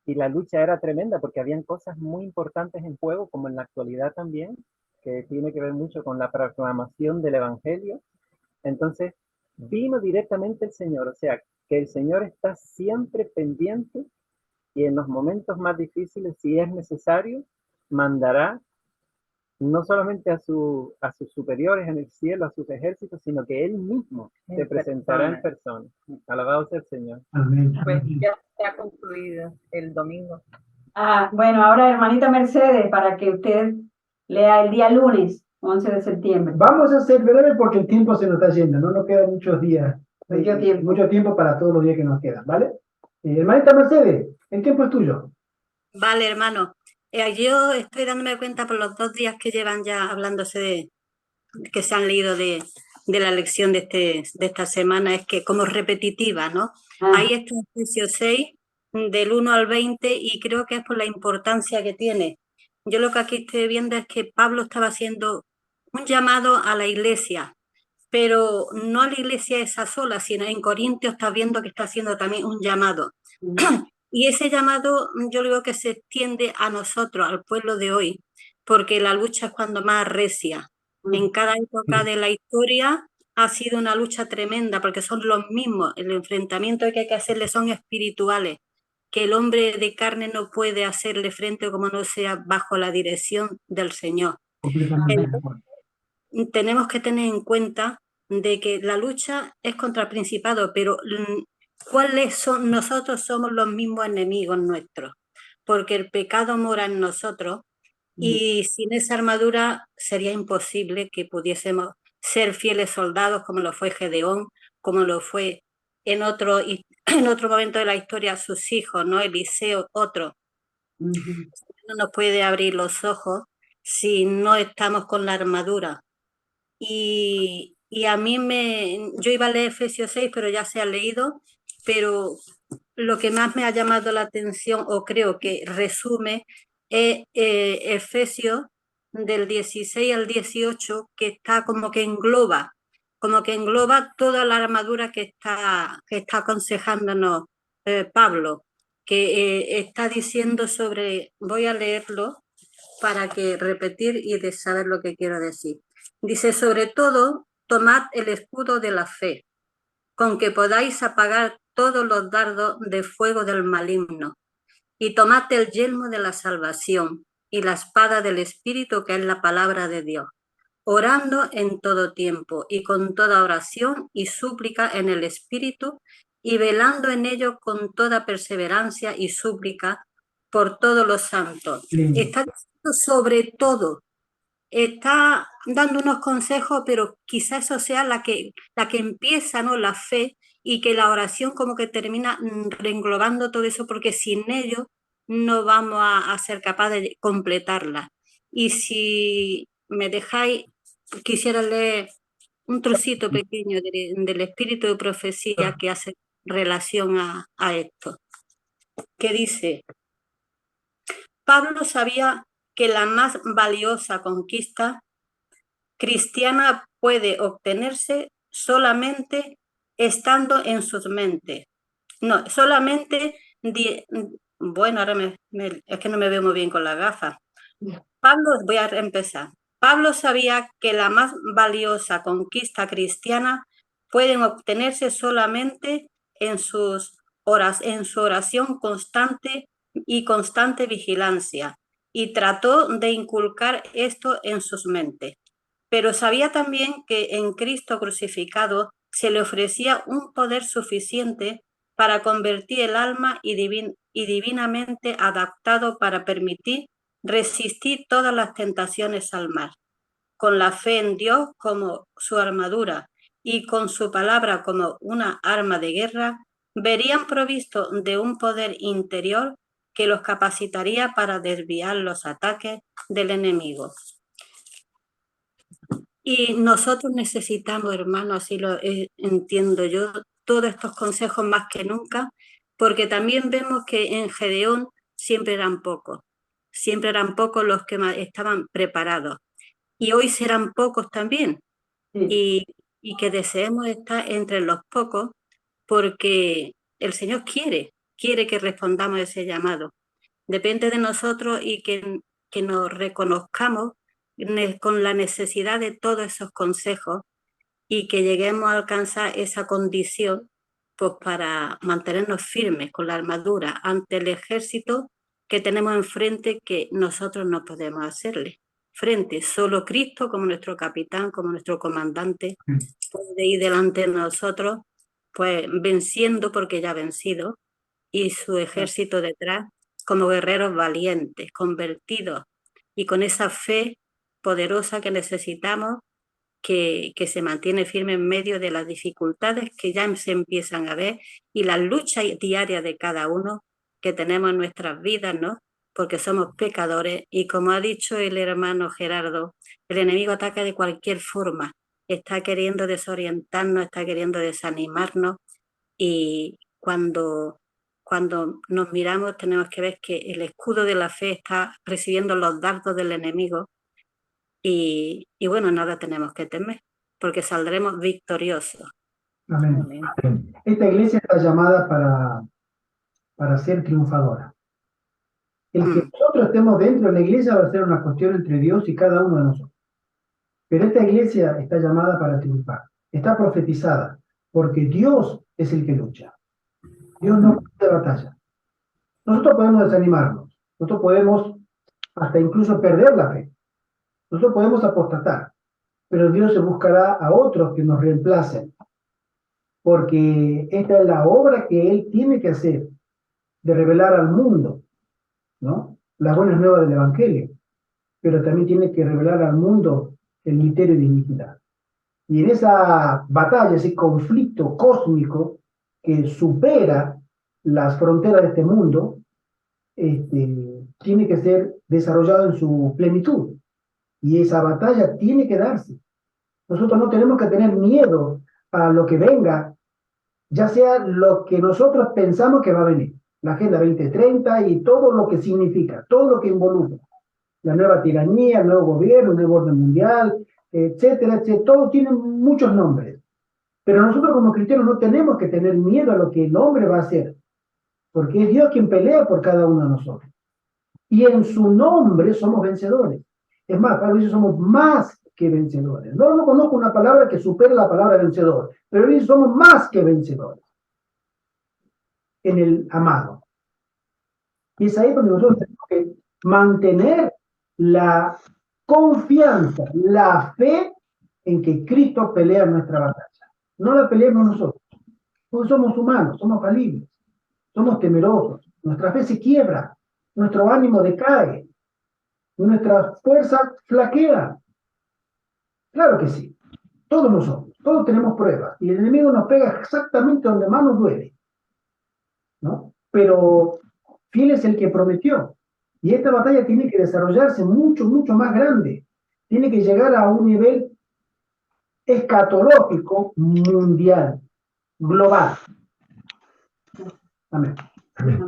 y la lucha era tremenda porque habían cosas muy importantes en juego, como en la actualidad también, que tiene que ver mucho con la proclamación del Evangelio. Entonces, vino directamente el Señor, o sea, que el Señor está siempre pendiente y en los momentos más difíciles, si es necesario, mandará no solamente a sus superiores en el cielo, a sus ejércitos, sino que Él mismo se presentará en persona. Alabado sea el Señor. amén. Pues amén. ya está concluido el domingo. Bueno, ahora hermanita Mercedes, para que usted lea el día lunes, 11 de septiembre. Vamos a ser breve porque el tiempo se nos está yendo, no nos quedan muchos días. Mucho tiempo. Para todos los días que nos quedan, ¿vale? Hermanita Mercedes, el tiempo es tuyo. Vale, hermano. Yo estoy dándome cuenta por los 2 días que llevan ya hablándose que se han leído de la lección de esta semana, es que como repetitiva, ¿no? Ahí está Efesios 6, del 1 al 20, y creo que es por la importancia que tiene. Yo lo que aquí estoy viendo es que Pablo estaba haciendo un llamado a la iglesia, pero no a la iglesia esa sola, sino en Corintios está viendo que está haciendo también un llamado. Y ese llamado yo digo que se extiende a nosotros, al pueblo de hoy, porque la lucha es cuando más recia. En cada época de la historia ha sido una lucha tremenda, porque son los mismos, el enfrentamiento que hay que hacerle son espirituales, que el hombre de carne no puede hacerle frente como no sea bajo la dirección del Señor. Completamente de acuerdo. Tenemos que tener en cuenta de que la lucha es contra el principado, pero ¿cuáles son? Nosotros somos los mismos enemigos nuestros, porque el pecado mora en nosotros y sin esa armadura sería imposible que pudiésemos ser fieles soldados como lo fue Gedeón, como lo fue en otro momento de la historia sus hijos, ¿no? Eliseo, otro. No nos puede abrir los ojos si no estamos con la armadura. Y a mí yo iba a leer Efesios 6, pero ya se ha leído, pero lo que más me ha llamado la atención, o creo que resume, es Efesios del 16 al 18, que está como que engloba toda la armadura que está aconsejándonos Pablo, que está diciendo voy a leerlo para que repetir y de saber lo que quiero decir. Dice, sobre todo, tomad el escudo de la fe, con que podáis apagar todos los dardos de fuego del maligno, y tomad el yelmo de la salvación y la espada del Espíritu, que es la palabra de Dios. orando en todo tiempo y con toda oración y súplica en el Espíritu, y velando en ello con toda perseverancia y súplica por todos los santos. Lindo. Está diciendo sobre todo, está dando unos consejos, pero quizás eso sea la que empieza, ¿no?, la fe, y que la oración como que termina reenglobando todo eso, porque sin ello no vamos a ser capaces de completarla. Y si me dejáis, quisiera leer un trocito pequeño del espíritu de profecía que hace relación a esto, que dice: Pablo sabía que la más valiosa conquista cristiana puede obtenerse solamente estando en sus mentes. No, solamente, bueno, ahora es que no me veo muy bien con la gafa. Pablo, voy a empezar. Pablo sabía que la más valiosa conquista cristiana pueden obtenerse solamente en su oración constante y constante vigilancia, y trató de inculcar esto en sus mentes. Pero sabía también que en Cristo crucificado se le ofrecía un poder suficiente para convertir el alma y divinamente adaptado para permitir resistir todas las tentaciones al mal. Con la fe en Dios como su armadura y con su palabra como una arma de guerra, verían provisto de un poder interior que los capacitaría para desviar los ataques del enemigo. Y nosotros necesitamos, hermano, así lo entiendo yo, todos estos consejos más que nunca, porque también vemos que en Gedeón siempre eran pocos los que estaban preparados, y hoy serán pocos también, Sí. y que deseemos estar entre los pocos, porque el Señor quiere que respondamos a ese llamado. Depende de nosotros y que nos reconozcamos con la necesidad de todos esos consejos, y que lleguemos a alcanzar esa condición, pues para mantenernos firmes con la armadura ante el ejército que tenemos enfrente, que nosotros no podemos hacerle frente. Solo Cristo, como nuestro capitán, como nuestro comandante, puede ir delante de nosotros, pues venciendo, porque ya ha vencido, y su ejército detrás, como guerreros valientes, convertidos, y con esa fe poderosa que necesitamos, que se mantiene firme en medio de las dificultades que ya se empiezan a ver, y las luchas diarias de cada uno que tenemos en nuestras vidas, ¿no? Porque somos pecadores, y como ha dicho el hermano Gerardo, el enemigo ataca de cualquier forma, está queriendo desorientarnos, está queriendo desanimarnos, y cuando nos miramos tenemos que ver que el escudo de la fe está recibiendo los dardos del enemigo, y bueno, nada tenemos que temer, porque saldremos victoriosos. Amén. Amén. Esta iglesia está llamada para ser triunfadora. El que nosotros estemos dentro de la iglesia va a ser una cuestión entre Dios y cada uno de nosotros. Pero esta iglesia está llamada para triunfar. Está profetizada, porque Dios es el que lucha. Dios no pierde batalla. Nosotros podemos desanimarnos. Nosotros podemos hasta incluso perder la fe. Nosotros podemos apostatar. Pero Dios se buscará a otros que nos reemplacen. Porque esta es la obra que Él tiene que hacer, de revelar al mundo, ¿no?, las buenas nuevas del Evangelio. Pero también tiene que revelar al mundo el misterio de iniquidad. Y en esa batalla, ese conflicto cósmico que supera las fronteras de este mundo, tiene que ser desarrollado en su plenitud. Y esa batalla tiene que darse. Nosotros no tenemos que tener miedo a lo que venga, ya sea lo que nosotros pensamos que va a venir. La Agenda 2030 y todo lo que significa, todo lo que involucra. La nueva tiranía, el nuevo gobierno, el nuevo orden mundial, etcétera, etcétera. Todo tiene muchos nombres. Pero nosotros como cristianos no tenemos que tener miedo a lo que el hombre va a hacer, porque es Dios quien pelea por cada uno de nosotros. Y en su nombre somos vencedores. Es más, Pablo dice, somos más que vencedores. No conozco una palabra que supere la palabra vencedor, pero dice, somos más que vencedores en el amado. Y es ahí donde nosotros tenemos que mantener la confianza, la fe en que Cristo pelea nuestra batalla. No la peleemos nosotros, porque somos humanos, somos falibles, somos temerosos, nuestra fe se quiebra, nuestro ánimo decae, nuestra fuerza flaquea. Claro que sí, todos nosotros, todos tenemos pruebas, y el enemigo nos pega exactamente donde más nos duele, ¿no? Pero fiel es el que prometió, y esta batalla tiene que desarrollarse mucho, mucho más grande, tiene que llegar a un nivel escatológico mundial, global. Amén. Amén.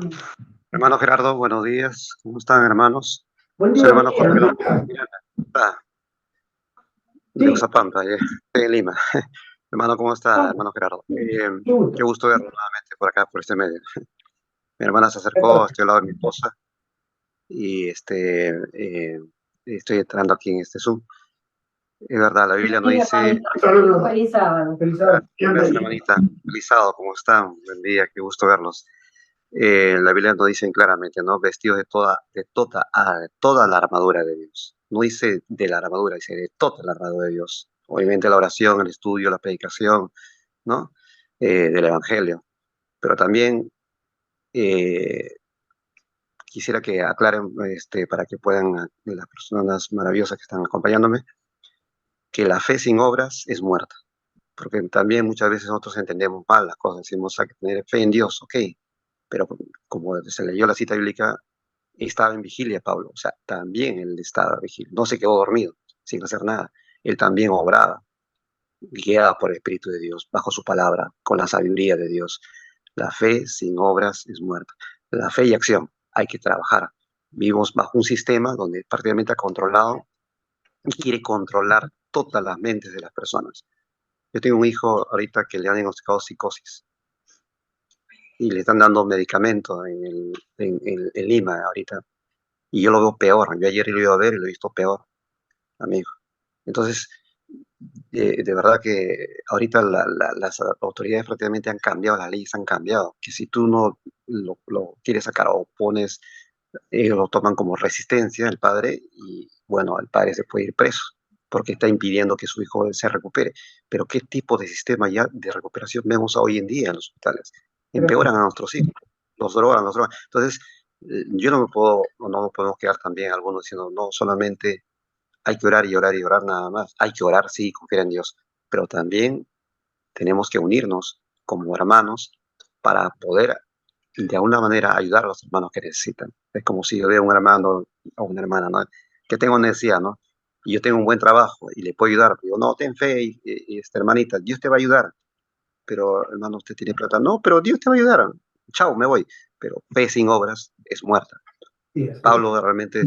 Hermano Gerardo, buenos días. ¿Cómo están, hermanos? Buen Soy día, hermano buen Jorge día. López, de Sí. Uzapampa, estoy en Lima. Hermano, ¿cómo está, hermano Gerardo? Qué gusto. Qué gusto verlo nuevamente por acá, por este medio. Mi hermana se acercó, estoy al lado de mi esposa y estoy entrando aquí en este Zoom. Es verdad, la Biblia no Sí, dice... hermanito, Saludos. feliz sábado. Feliz sábado. Gracias, hermanita. Feliz sábado, ¿cómo están? Buen día, qué gusto verlos. La Biblia nos dice claramente, ¿no? Vestidos de toda la armadura de Dios. No dice de la armadura, dice de toda la armadura de Dios. Obviamente la oración, el estudio, la predicación, ¿no? Del Evangelio. Pero también quisiera que aclaren, para que puedan, las personas maravillosas que están acompañándome, que la fe sin obras es muerta. Porque también muchas veces nosotros entendemos mal las cosas, decimos hay que tener fe en Dios, ok, pero como se leyó la cita bíblica, estaba en vigilia Pablo, o sea, también él estaba en vigilia, no se quedó dormido sin hacer nada, él también obraba, guiado por el Espíritu de Dios, bajo su palabra, con la sabiduría de Dios. La fe sin obras es muerta. La fe y acción, hay que trabajar. Vivimos bajo un sistema donde prácticamente ha controlado y quiere controlar todas las mentes de las personas. Yo tengo un hijo ahorita que le han diagnosticado psicosis y le están dando medicamentos en Lima ahorita. Y yo lo veo peor. Yo ayer lo iba a ver y lo he visto peor, amigo. Entonces, de verdad que ahorita las autoridades prácticamente han cambiado, las leyes han cambiado. Que si tú no lo quieres sacar o pones, ellos lo toman como resistencia, el padre, y bueno, el padre se puede ir preso porque está impidiendo que su hijo se recupere. Pero ¿qué tipo de sistema ya de recuperación vemos hoy en día en los hospitales? Empeoran a nuestros hijos, los drogan, los drogan. Entonces, yo no me puedo, no nos podemos quedar también algunos diciendo, no, solamente hay que orar y orar y orar nada más. Hay que orar, sí, confiar en Dios, pero también tenemos que unirnos como hermanos para poder de alguna manera ayudar a los hermanos que necesitan. Es como si yo veo a un hermano o una hermana, ¿no? Que tengo necesidad, ¿no? Y yo tengo un buen trabajo y le puedo ayudar. Digo, no, ten fe y esta hermanita, Dios te va a ayudar. Pero, hermano, usted tiene plata. No, pero Dios te va a ayudar. Chao, me voy. Pero fe sin obras es muerta. Sí, Pablo realmente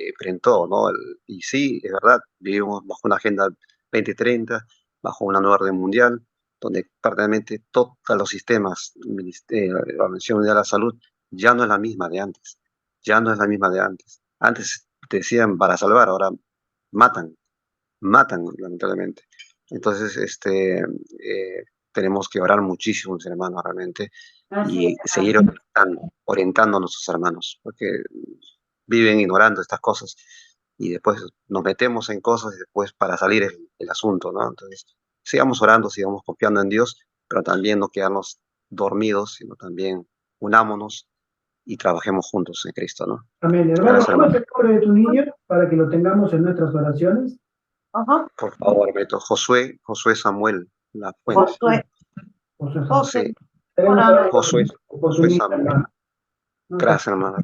enfrentó, ¿no? Y sí, es verdad, vivimos bajo una agenda 2030, bajo una nueva orden mundial, donde prácticamente todos los sistemas, la Organización Mundial de la Salud, ya no es la misma de antes, ya no es la misma de antes. Antes te decían para salvar, ahora matan, matan lamentablemente. Entonces, tenemos que orar muchísimo, mis hermanos, realmente, Así y es, seguir hermano. orientando a nuestros hermanos, porque viven ignorando estas cosas y después nos metemos en cosas y después para salir el asunto, ¿no? Entonces, sigamos orando, sigamos confiando en Dios, pero también no quedarnos dormidos, sino también unámonos y trabajemos juntos en Cristo, ¿no? Amén. Hermano, Gracias, ¿cómo es hermano. el nombre de tu niño para que lo tengamos en nuestras oraciones? Ajá. Por favor, Beto. Josué Samuel La Fuente. Josué, José. José, Tenemos orando. por tu niño, Samuel. hermano. Gracias, hermano.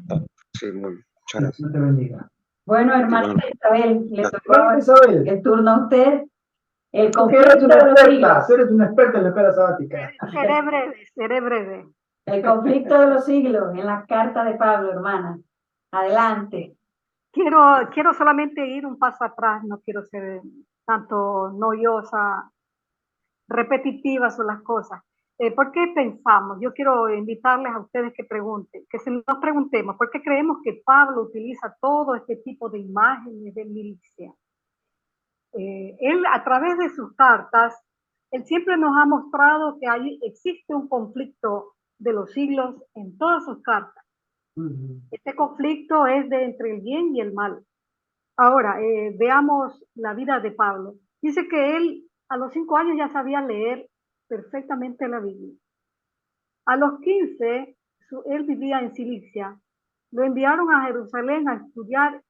Sí, muchas Dios gracias. te bendiga. Bueno, Y hermanita bueno, Isabel, le tocó Hermana ahora Isabel, el turno a usted. El tú que eres conflicto una de los experta, siglos. tú eres una experta en la esfera sabática. Seré breve, seré breve. El conflicto de los siglos en las cartas de Pablo, hermana. Adelante. Quiero solamente ir un paso atrás, no quiero ser tanto noiosa, repetitiva son las cosas. ¿Por qué pensamos? Yo quiero invitarles a ustedes que pregunten, que se nos preguntemos, ¿por qué creemos que Pablo utiliza todo este tipo de imágenes de milicia? Él, a través de sus cartas, él siempre nos ha mostrado que existe un conflicto de los siglos en todas sus cartas. Este conflicto es entre el bien y el mal. Ahora, veamos la vida de Pablo. Dice que él a los 5 años ya sabía leer perfectamente la Biblia. A los 15, él vivía en Cilicia. Lo enviaron a Jerusalén a estudiar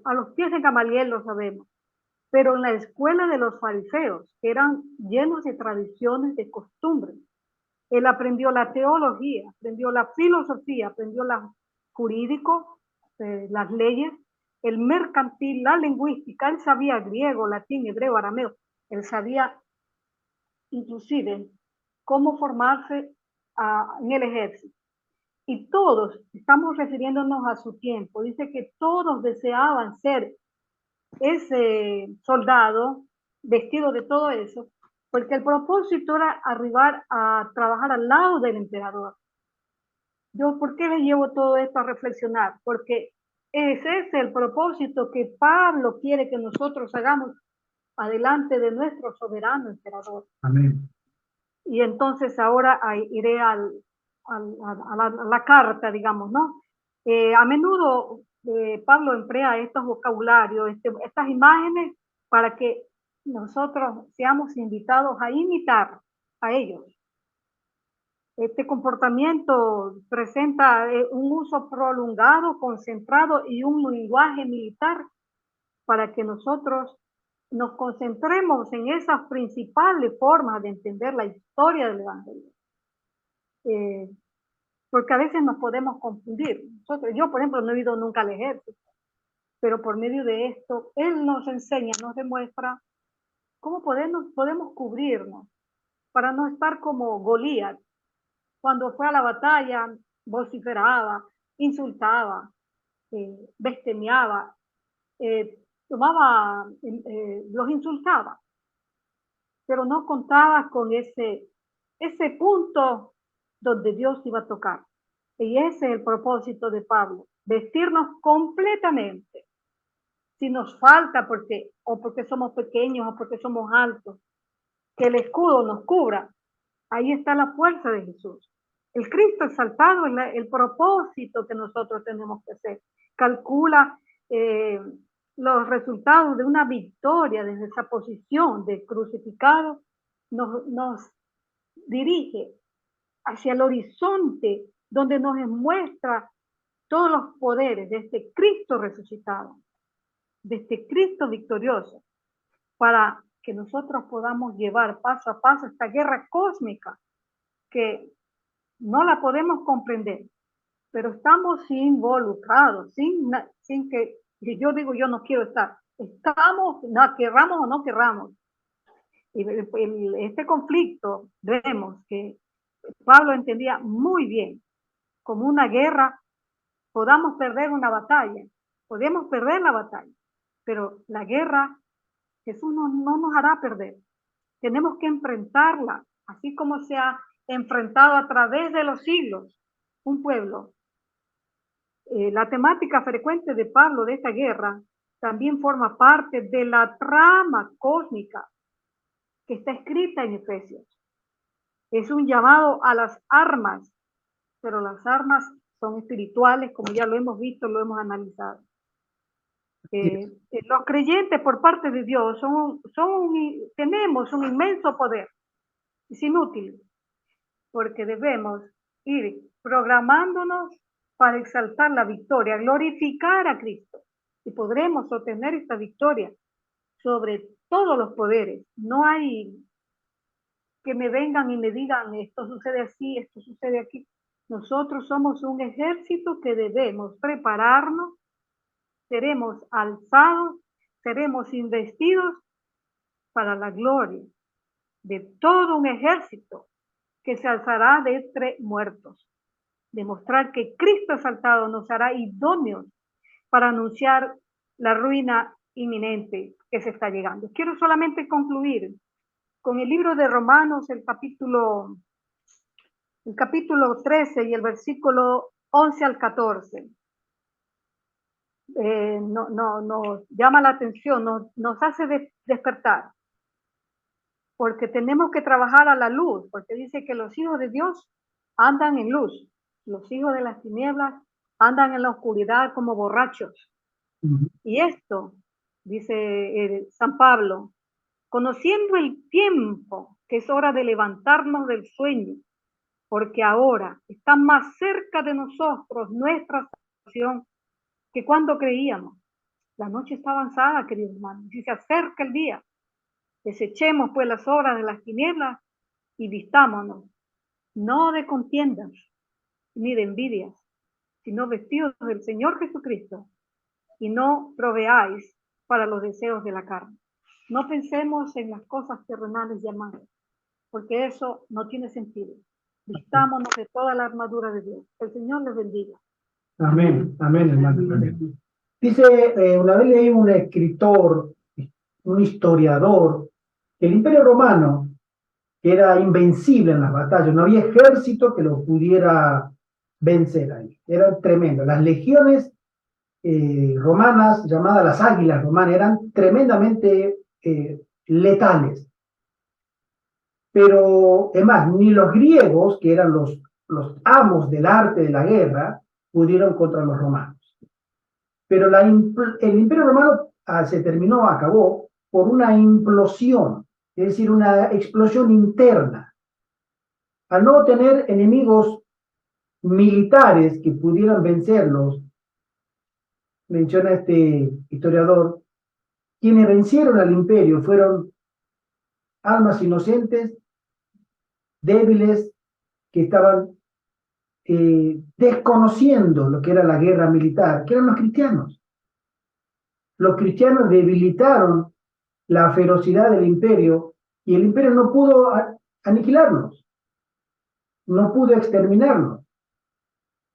a los pies de Gamaliel, lo sabemos, pero en la escuela de los fariseos, que eran llenos de tradiciones, de costumbres. Él aprendió la teología, aprendió la filosofía, aprendió la jurídico, las leyes, el mercantil, la lingüística. Él sabía griego, latín, hebreo, arameo. Él sabía inclusive cómo formarse en el ejército. Y todos, estamos refiriéndonos a su tiempo, dice que todos deseaban ser ese soldado vestido de todo eso, porque el propósito era arribar a trabajar al lado del emperador. Yo, ¿por qué le llevo todo esto a reflexionar? Porque ese es el propósito que Pablo quiere que nosotros hagamos adelante de nuestro soberano emperador. Amén. Y entonces ahora iré a la carta, digamos, ¿no? A menudo Pablo emplea estos vocabularios, estas imágenes, para que nosotros seamos invitados a imitar a ellos. Este comportamiento presenta un uso prolongado, concentrado y un lenguaje militar para que nosotros nos concentremos en esas principales formas de entender la historia del Evangelio. Porque a veces nos podemos confundir. Yo, por ejemplo, no he ido nunca al ejército, pero por medio de esto, él nos enseña, nos demuestra cómo podemos cubrirnos para no estar como Goliat. Cuando fue a la batalla, vociferaba, insultaba, bestemeaba, los insultaba, pero no contaba con ese punto donde Dios iba a tocar. Y ese es el propósito de Pablo, vestirnos completamente. Si nos falta porque somos pequeños o porque somos altos, que el escudo nos cubra. Ahí está la fuerza de Jesús. El Cristo exaltado es el propósito que nosotros tenemos que hacer. Calcula los resultados de una victoria desde esa posición de crucificado, nos dirige hacia el horizonte donde nos muestra todos los poderes de este Cristo resucitado, de este Cristo victorioso, para que nosotros podamos llevar paso a paso esta guerra cósmica que no la podemos comprender, pero estamos involucrados, sin que yo digo yo no quiero estar. Estamos, no, querramos o no querramos. Y este conflicto vemos que Pablo entendía muy bien como una guerra. Podamos perder una batalla, podemos perder la batalla, pero la guerra Jesús no nos hará perder. Tenemos que enfrentarla, así como se ha enfrentado a través de los siglos un pueblo. La temática frecuente de Pablo de esta guerra también forma parte de la trama cósmica que está escrita en Efesios. Es un llamado a las armas, pero las armas son espirituales, como ya lo hemos visto, lo hemos analizado. Los creyentes por parte de Dios tenemos un inmenso poder. Es inútil, porque debemos ir programándonos para exaltar la victoria, glorificar a Cristo, y podremos obtener esta victoria sobre todos los poderes. No hay que me vengan y me digan esto sucede así, esto sucede aquí. Nosotros somos un ejército que debemos prepararnos, seremos alzados, seremos investidos para la gloria de todo un ejército que se alzará de entre muertos. Demostrar que Cristo exaltado nos hará idóneos para anunciar la ruina inminente que se está llegando. Quiero solamente concluir con el libro de Romanos, el capítulo 13 y el versículo 11 al 14. Nos llama la atención, nos hace despertar, porque tenemos que trabajar a la luz, porque dice que los hijos de Dios andan en luz, los hijos de las tinieblas andan en la oscuridad como borrachos. Y esto, dice San Pablo, conociendo el tiempo, que es hora de levantarnos del sueño, porque ahora está más cerca de nosotros nuestra salvación que cuando creíamos. La noche está avanzada, queridos hermanos, y se acerca el día. Desechemos pues las horas de las tinieblas y vistámonos, no de contiendas ni de envidias, sino vestidos del Señor Jesucristo, y no proveáis para los deseos de la carne. No pensemos en las cosas terrenales llamadas, porque eso no tiene sentido. Vistámonos de toda la armadura de Dios. El Señor les bendiga. Amén, amén, hermano. Amén. Dice, una vez leí un escritor, un historiador, que el Imperio Romano, que era invencible en las batallas, no había ejército que lo pudiera vencer ahí. Era tremendo. Las legiones romanas, llamadas las águilas romanas, eran tremendamente letales. Pero, es más, ni los griegos, que eran los amos del arte de la guerra, pudieron contra los romanos. Pero el Imperio Romano se terminó, acabó, por una implosión, es decir, una explosión interna. Al no tener enemigos militares que pudieran vencerlos, menciona este historiador, quienes vencieron al imperio fueron almas inocentes, débiles, que estaban desconociendo lo que era la guerra militar, que eran los cristianos. Los cristianos debilitaron la ferocidad del imperio y el imperio no pudo aniquilarlos, no pudo exterminarlos,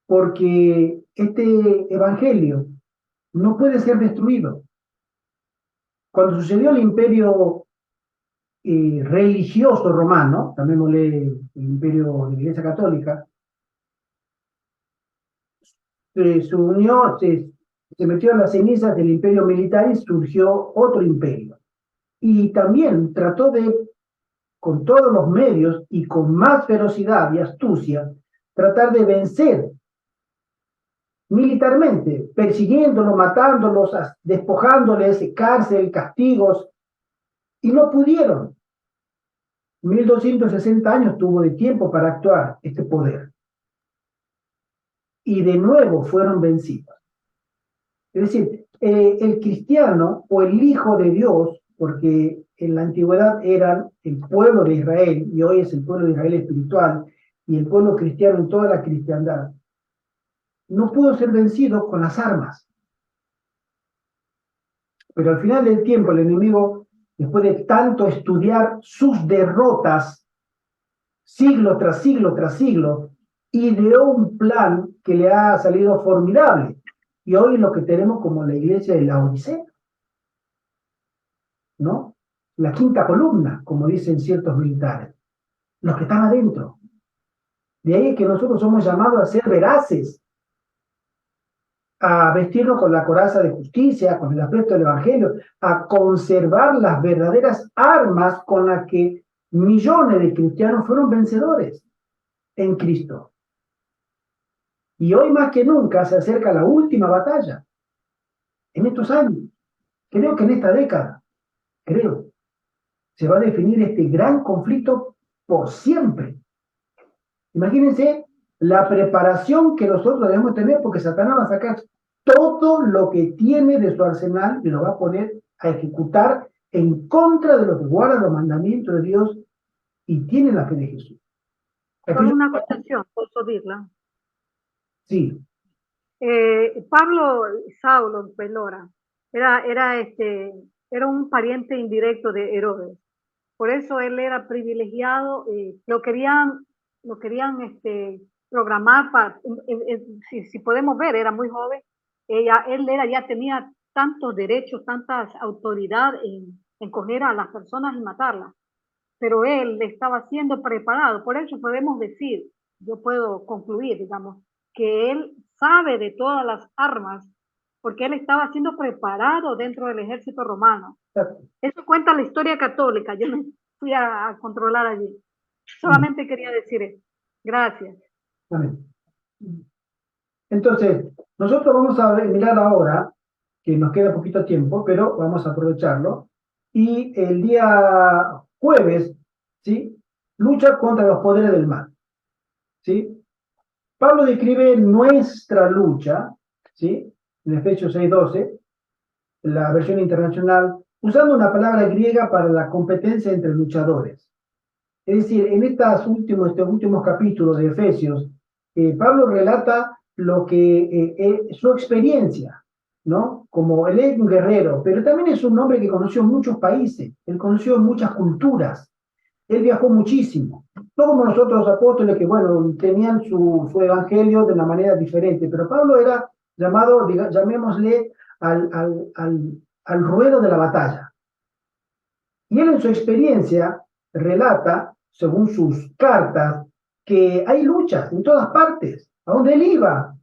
porque este evangelio no puede ser destruido. Cuando sucedió el imperio religioso romano, llamémosle el imperio de la Iglesia Católica, se unió, se metió en las cenizas del imperio militar y surgió otro imperio. Y también trató de, con todos los medios y con más ferocidad y astucia, tratar de vencer militarmente, persiguiéndolos, matándolos, despojándoles, cárcel, castigos, y no pudieron. 1260 años tuvo de tiempo para actuar este poder. Y de nuevo fueron vencidos. Es decir, el cristiano o el hijo de Dios, porque en la antigüedad eran el pueblo de Israel, y hoy es el pueblo de Israel espiritual, y el pueblo cristiano en toda la cristiandad, no pudo ser vencido con las armas. Pero al final del tiempo el enemigo, después de tanto estudiar sus derrotas, siglo tras siglo tras siglo, ideó un plan que le ha salido formidable. Y hoy lo que tenemos como la iglesia de la Odisea, ¿no? La quinta columna, como dicen ciertos militares, los que están adentro. De ahí que nosotros somos llamados a ser veraces, a vestirnos con la coraza de justicia, con el aspecto del evangelio, a conservar las verdaderas armas con las que millones de cristianos fueron vencedores en Cristo. Y hoy más que nunca se acerca la última batalla. En estos años, creo que en esta década, se va a definir este gran conflicto por siempre. Imagínense la preparación que nosotros debemos tener, porque Satanás va a sacar todo lo que tiene de su arsenal y lo va a poner a ejecutar en contra de lo que guarda los mandamientos de Dios y tiene la fe de Jesús. Solo una acotación, ¿puedo decirla? Sí. Pablo Saulo Pelora era un pariente indirecto de Herodes. Por eso él era privilegiado, lo querían programar para, si podemos ver, era muy joven, ya tenía tantos derechos, tantas autoridad en coger a las personas y matarlas, pero él estaba siendo preparado. Por eso podemos decir, yo puedo concluir, digamos, que él sabe de todas las armas, porque él estaba siendo preparado dentro del ejército romano. Eso cuenta la historia católica, yo no fui a controlar allí. Solamente quería decir eso. Gracias. Amén. Entonces, nosotros vamos a mirar ahora que nos queda poquito tiempo, pero vamos a aprovecharlo. Y el día jueves, ¿sí? Lucha contra los poderes del mal, ¿sí? Pablo describe nuestra lucha, ¿sí? En Efesios 6:12, la versión internacional, usando una palabra griega para la competencia entre luchadores. Es decir, en estos últimos capítulos de Efesios, Pablo relata lo que su experiencia, ¿no? Como él es un guerrero, pero también es un hombre que conoció muchos países, él conoció muchas culturas, él viajó muchísimo. No como nosotros los apóstoles que, bueno, tenían su evangelio de una manera diferente, pero Pablo era llamado, llamémosle, al ruedo de la batalla. Y él en su experiencia relata, según sus cartas, que hay luchas en todas partes. A donde él iba,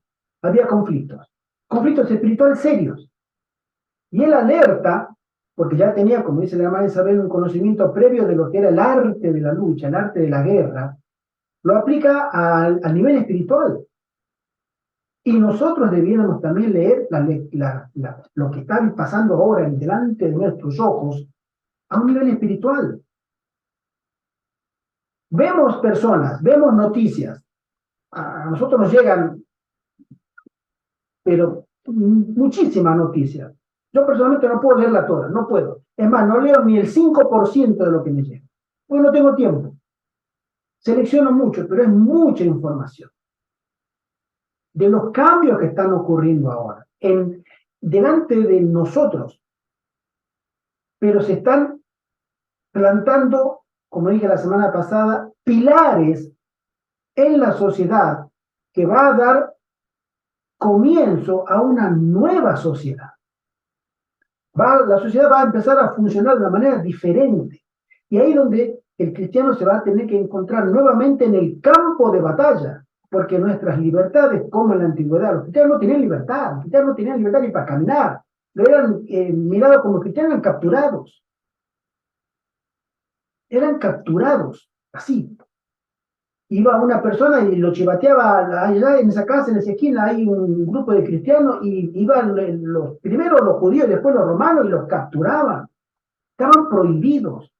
había conflictos espirituales serios. Y él alerta, porque ya tenía, como dice la hermana Isabel, un conocimiento previo de lo que era el arte de la lucha, el arte de la guerra, lo aplica al nivel espiritual. Y nosotros debiéramos también leer lo que está pasando ahora delante de nuestros ojos a un nivel espiritual. Vemos personas, vemos noticias, a nosotros nos llegan, pero muchísimas noticias. Yo personalmente no puedo leerla toda, no puedo. Es más, no leo ni el 5% de lo que me llega. Porque no tengo tiempo. Selecciono mucho, pero es mucha información. De los cambios que están ocurriendo ahora, delante de nosotros, pero se están plantando, como dije la semana pasada, pilares en la sociedad que va a dar comienzo a una nueva sociedad. La sociedad va a empezar a funcionar de una manera diferente. Y ahí es donde el cristiano se va a tener que encontrar nuevamente en el campo de batalla, porque nuestras libertades, como en la antigüedad, los cristianos no tenían libertad, los cristianos no tenían libertad ni para caminar, lo eran mirados como cristianos, eran capturados, así. Iba una persona y lo chivateaba allá en esa casa, en esa esquina, hay un grupo de cristianos y iban primero los judíos y después los romanos y los capturaban. Estaban prohibidos.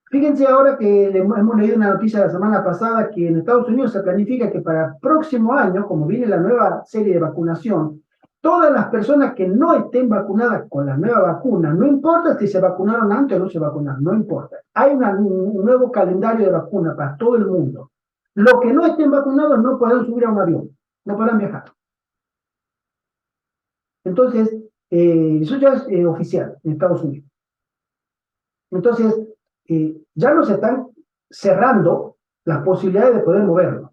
Fíjense ahora que hemos leído una noticia la semana pasada que en Estados Unidos se planifica que para el próximo año, como viene la nueva serie de vacunación, todas las personas que no estén vacunadas con la nueva vacuna, no importa si se vacunaron antes o no se vacunaron, no importa. Hay un nuevo calendario de vacuna para todo el mundo. Los que no estén vacunados no podrán subir a un avión, no podrán viajar. Entonces, eso ya es oficial en Estados Unidos. Entonces, ya nos están cerrando las posibilidades de poder movernos.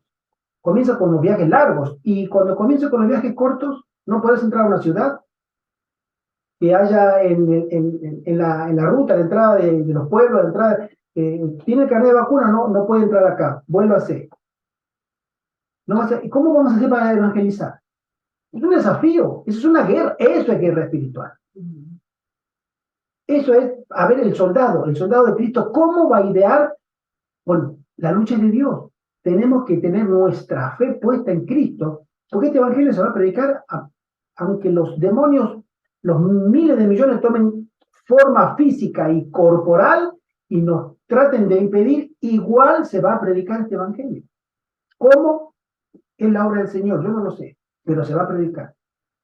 Comienza con los viajes largos y cuando comienza con los viajes cortos, no puedes entrar a una ciudad que haya en la ruta de entrada de los pueblos, de entrada, tiene el carnet de vacuna, no puede entrar acá, vuélvase. ¿Y cómo vamos a hacer para evangelizar? Es un desafío, eso es una guerra, eso es guerra espiritual. Eso es, a ver, el soldado de Cristo, ¿cómo va a idear? Bueno, la lucha es de Dios. Tenemos que tener nuestra fe puesta en Cristo, porque este evangelio se va a predicar aunque los demonios, los miles de millones tomen forma física y corporal y nos traten de impedir, igual se va a predicar este evangelio. ¿Cómo? Es la obra del Señor, yo no lo sé, pero se va a predicar.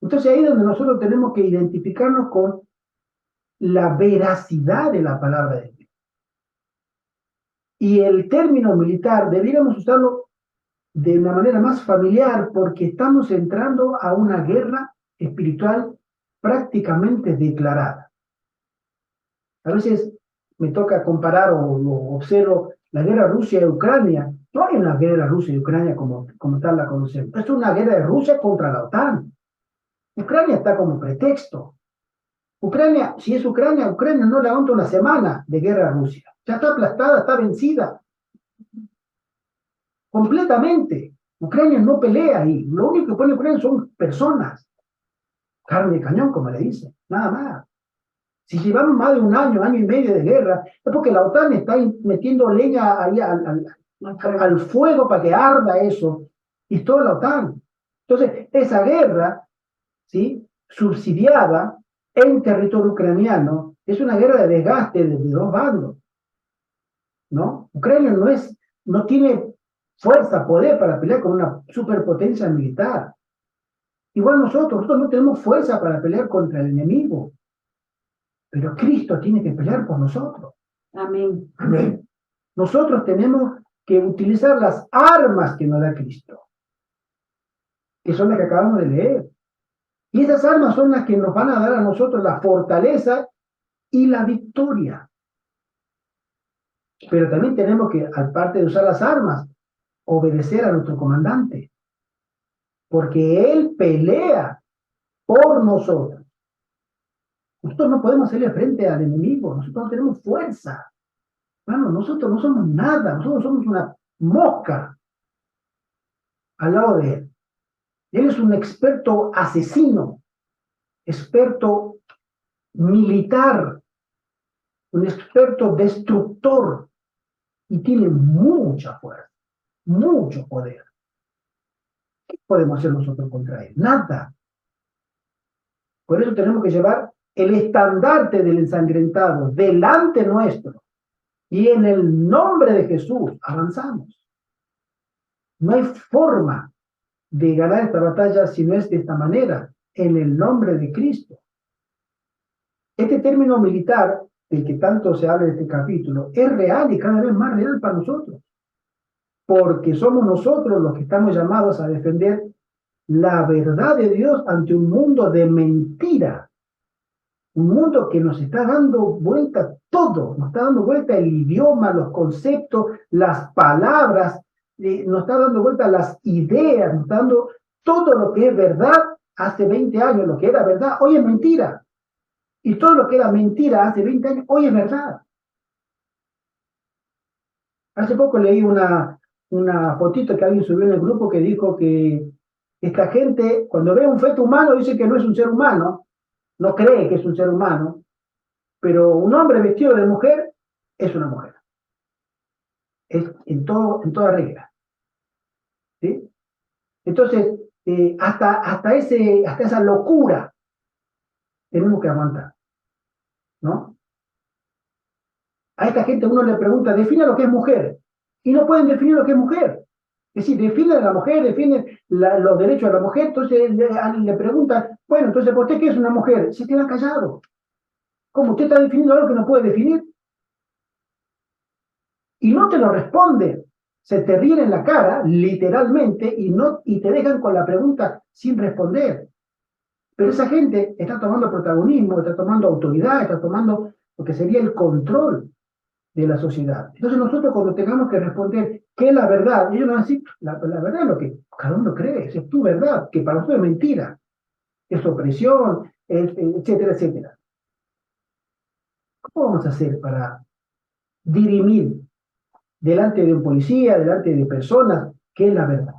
Entonces ahí es donde nosotros tenemos que identificarnos con la veracidad de la palabra de Dios. Y el término militar debiéramos usarlo de una manera más familiar porque estamos entrando a una guerra espiritual prácticamente declarada. A veces me toca comparar o observo la guerra Rusia y Ucrania. No hay una guerra Rusia y Ucrania como tal la conocemos. Es una guerra de Rusia contra la OTAN. Ucrania está como pretexto. Ucrania, si es Ucrania no le aguanta una semana de guerra a Rusia. Ya está aplastada, está vencida. Completamente. Ucrania no pelea ahí. Lo único que pone Ucrania son personas. Carne de cañón, como le dicen. Nada más. Si llevamos más de un año y medio de guerra, es porque la OTAN está metiendo leña ahí al fuego para que arda eso. Y toda la OTAN. Entonces, esa guerra, ¿sí?, subsidiada en territorio ucraniano, es una guerra de desgaste de dos bandos, ¿no? Ucrania no tiene fuerza, poder para pelear con una superpotencia militar. Igual nosotros no tenemos fuerza para pelear contra el enemigo, pero Cristo tiene que pelear por nosotros. Amén. Amén. Nosotros tenemos que utilizar las armas que nos da Cristo, que son las que acabamos de leer. Y esas armas son las que nos van a dar a nosotros la fortaleza y la victoria. Pero también tenemos que, aparte de usar las armas, obedecer a nuestro comandante, porque él pelea por nosotros. Nosotros no podemos hacerle frente al enemigo, nosotros no tenemos fuerza. Bueno, nosotros no somos nada, nosotros somos una mosca al lado de él. Él es un experto asesino, experto militar, un experto destructor, y tiene mucha fuerza, mucho poder. ¿Qué podemos hacer nosotros contra él? Nada. Por eso tenemos que llevar el estandarte del ensangrentado delante nuestro, y en el nombre de Jesús avanzamos. No hay forma de ganar esta batalla si no es de esta manera, en el nombre de Cristo. Este término militar, del que tanto se habla en este capítulo, es real y cada vez más real para nosotros, porque somos nosotros los que estamos llamados a defender la verdad de Dios ante un mundo de mentira, un mundo que nos está dando vuelta todo, nos está dando vuelta el idioma, los conceptos, las palabras, nos está dando vuelta las ideas, nos está dando todo lo que es verdad hace 20 años, lo que era verdad, hoy es mentira. Y todo lo que era mentira hace 20 años, hoy es verdad. Hace poco leí una fotito que alguien subió en el grupo que dijo que esta gente, cuando ve un feto humano, dice que no es un ser humano, no cree que es un ser humano, pero un hombre vestido de mujer es una mujer. Es en toda regla. ¿Sí? Entonces, hasta esa locura tenemos que aguantar, ¿no? A esta gente uno le pregunta, define lo que es mujer, y no pueden definir lo que es mujer. Es decir, definen a la mujer, definen los derechos de la mujer, entonces le preguntan, bueno, entonces, ¿por usted qué es una mujer? Se queda callado. ¿Cómo usted está definiendo algo que no puede definir? Y no te lo responden. Se te ríen en la cara, literalmente, y te dejan con la pregunta sin responder. Pero esa gente está tomando protagonismo, está tomando autoridad, está tomando lo que sería el control de la sociedad. Entonces nosotros cuando tengamos que responder qué es la verdad, ellos nos van a decir, la verdad es lo que cada uno cree, es tu verdad, que para nosotros es mentira, es opresión, etcétera, etcétera. ¿Cómo vamos a hacer para dirimir delante de un policía, delante de personas, qué es la verdad?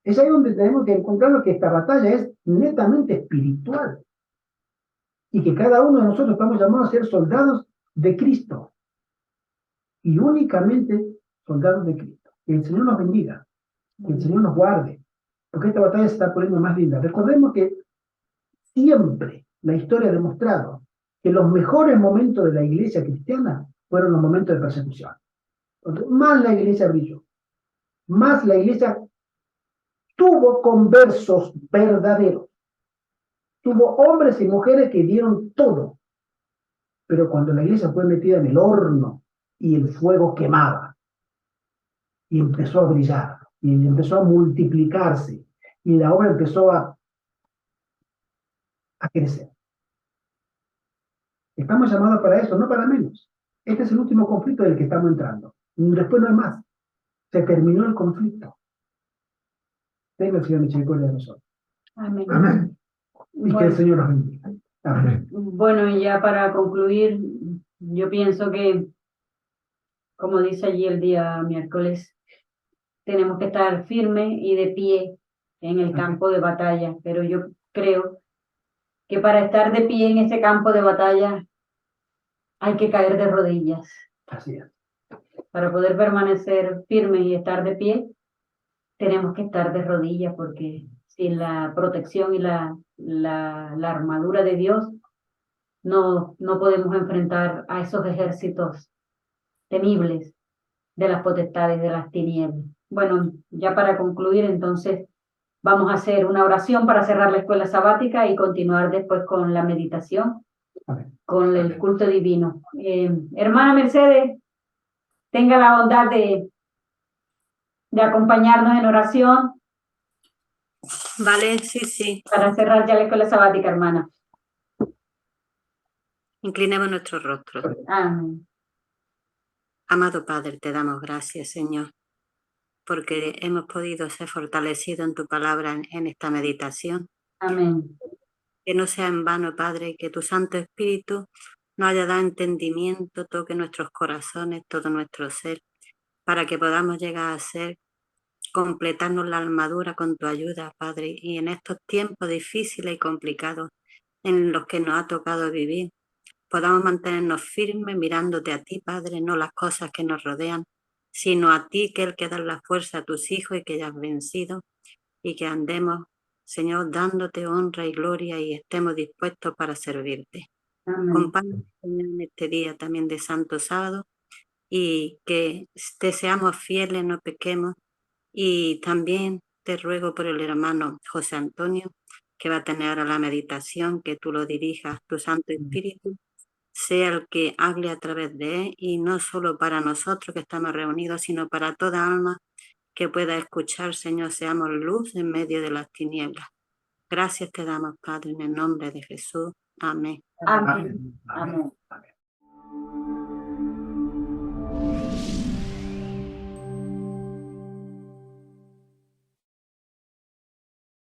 Es ahí donde tenemos que encontrar que esta batalla es netamente espiritual y que cada uno de nosotros estamos llamados a ser soldados de Cristo. Y únicamente soldados de Cristo. Que el Señor nos bendiga, que el Señor nos guarde, porque esta batalla se está poniendo más linda. Recordemos que siempre la historia ha demostrado que los mejores momentos de la iglesia cristiana fueron los momentos de persecución. Entonces, más la iglesia brilló, más la iglesia tuvo conversos verdaderos, tuvo hombres y mujeres que dieron todo, pero cuando la iglesia fue metida en el horno, y el fuego quemaba, y empezó a brillar, y empezó a multiplicarse, y la obra empezó a crecer. Estamos llamados para eso, no para menos. Este es el último conflicto del que estamos entrando. Después no hay más. Se terminó el conflicto. Tenga el Señor misericordia de nosotros. Amén. Amén. Y que el Señor nos bendiga. Amén. Bueno, y ya para concluir, yo pienso que, como dice allí el día miércoles, tenemos que estar firmes y de pie en el campo de batalla, pero yo creo que para estar de pie en ese campo de batalla hay que caer de rodillas. Así es. Para poder permanecer firmes y estar de pie, tenemos que estar de rodillas, porque sin la protección y la la armadura de Dios, no podemos enfrentar a esos ejércitos temibles de las potestades de las tinieblas. Bueno, ya para concluir, entonces, vamos a hacer una oración para cerrar la escuela sabática y continuar después con la meditación, con el culto divino. Hermana Mercedes, tenga la bondad de acompañarnos en oración. Vale, sí. Para cerrar ya la escuela sabática, hermana. Inclinemos nuestros rostros. Amén. Amado Padre, te damos gracias, Señor, porque hemos podido ser fortalecidos en tu palabra en esta meditación. Amén. Que no sea en vano, Padre, que tu Santo Espíritu nos haya dado entendimiento, toque nuestros corazones, todo nuestro ser, para que podamos llegar a ser, completarnos la armadura con tu ayuda, Padre, y en estos tiempos difíciles y complicados en los que nos ha tocado vivir, podamos mantenernos firmes mirándote a ti, Padre, no las cosas que nos rodean, sino a ti, que es el que da la fuerza a tus hijos y que ya has vencido, y que andemos, Señor, dándote honra y gloria y estemos dispuestos para servirte. Acompáñanos, Señor, en este día también de Santo Sábado, y que te seamos fieles, no pequemos, y también te ruego por el hermano José Antonio, que va a tener ahora la meditación, que tú lo dirijas, tu Santo Espíritu sea el que hable a través de él, y no solo para nosotros que estamos reunidos, sino para toda alma que pueda escuchar, Señor, seamos luz en medio de las tinieblas. Gracias te damos, Padre, en el nombre de Jesús. Amén. Amén. Amén. Amén.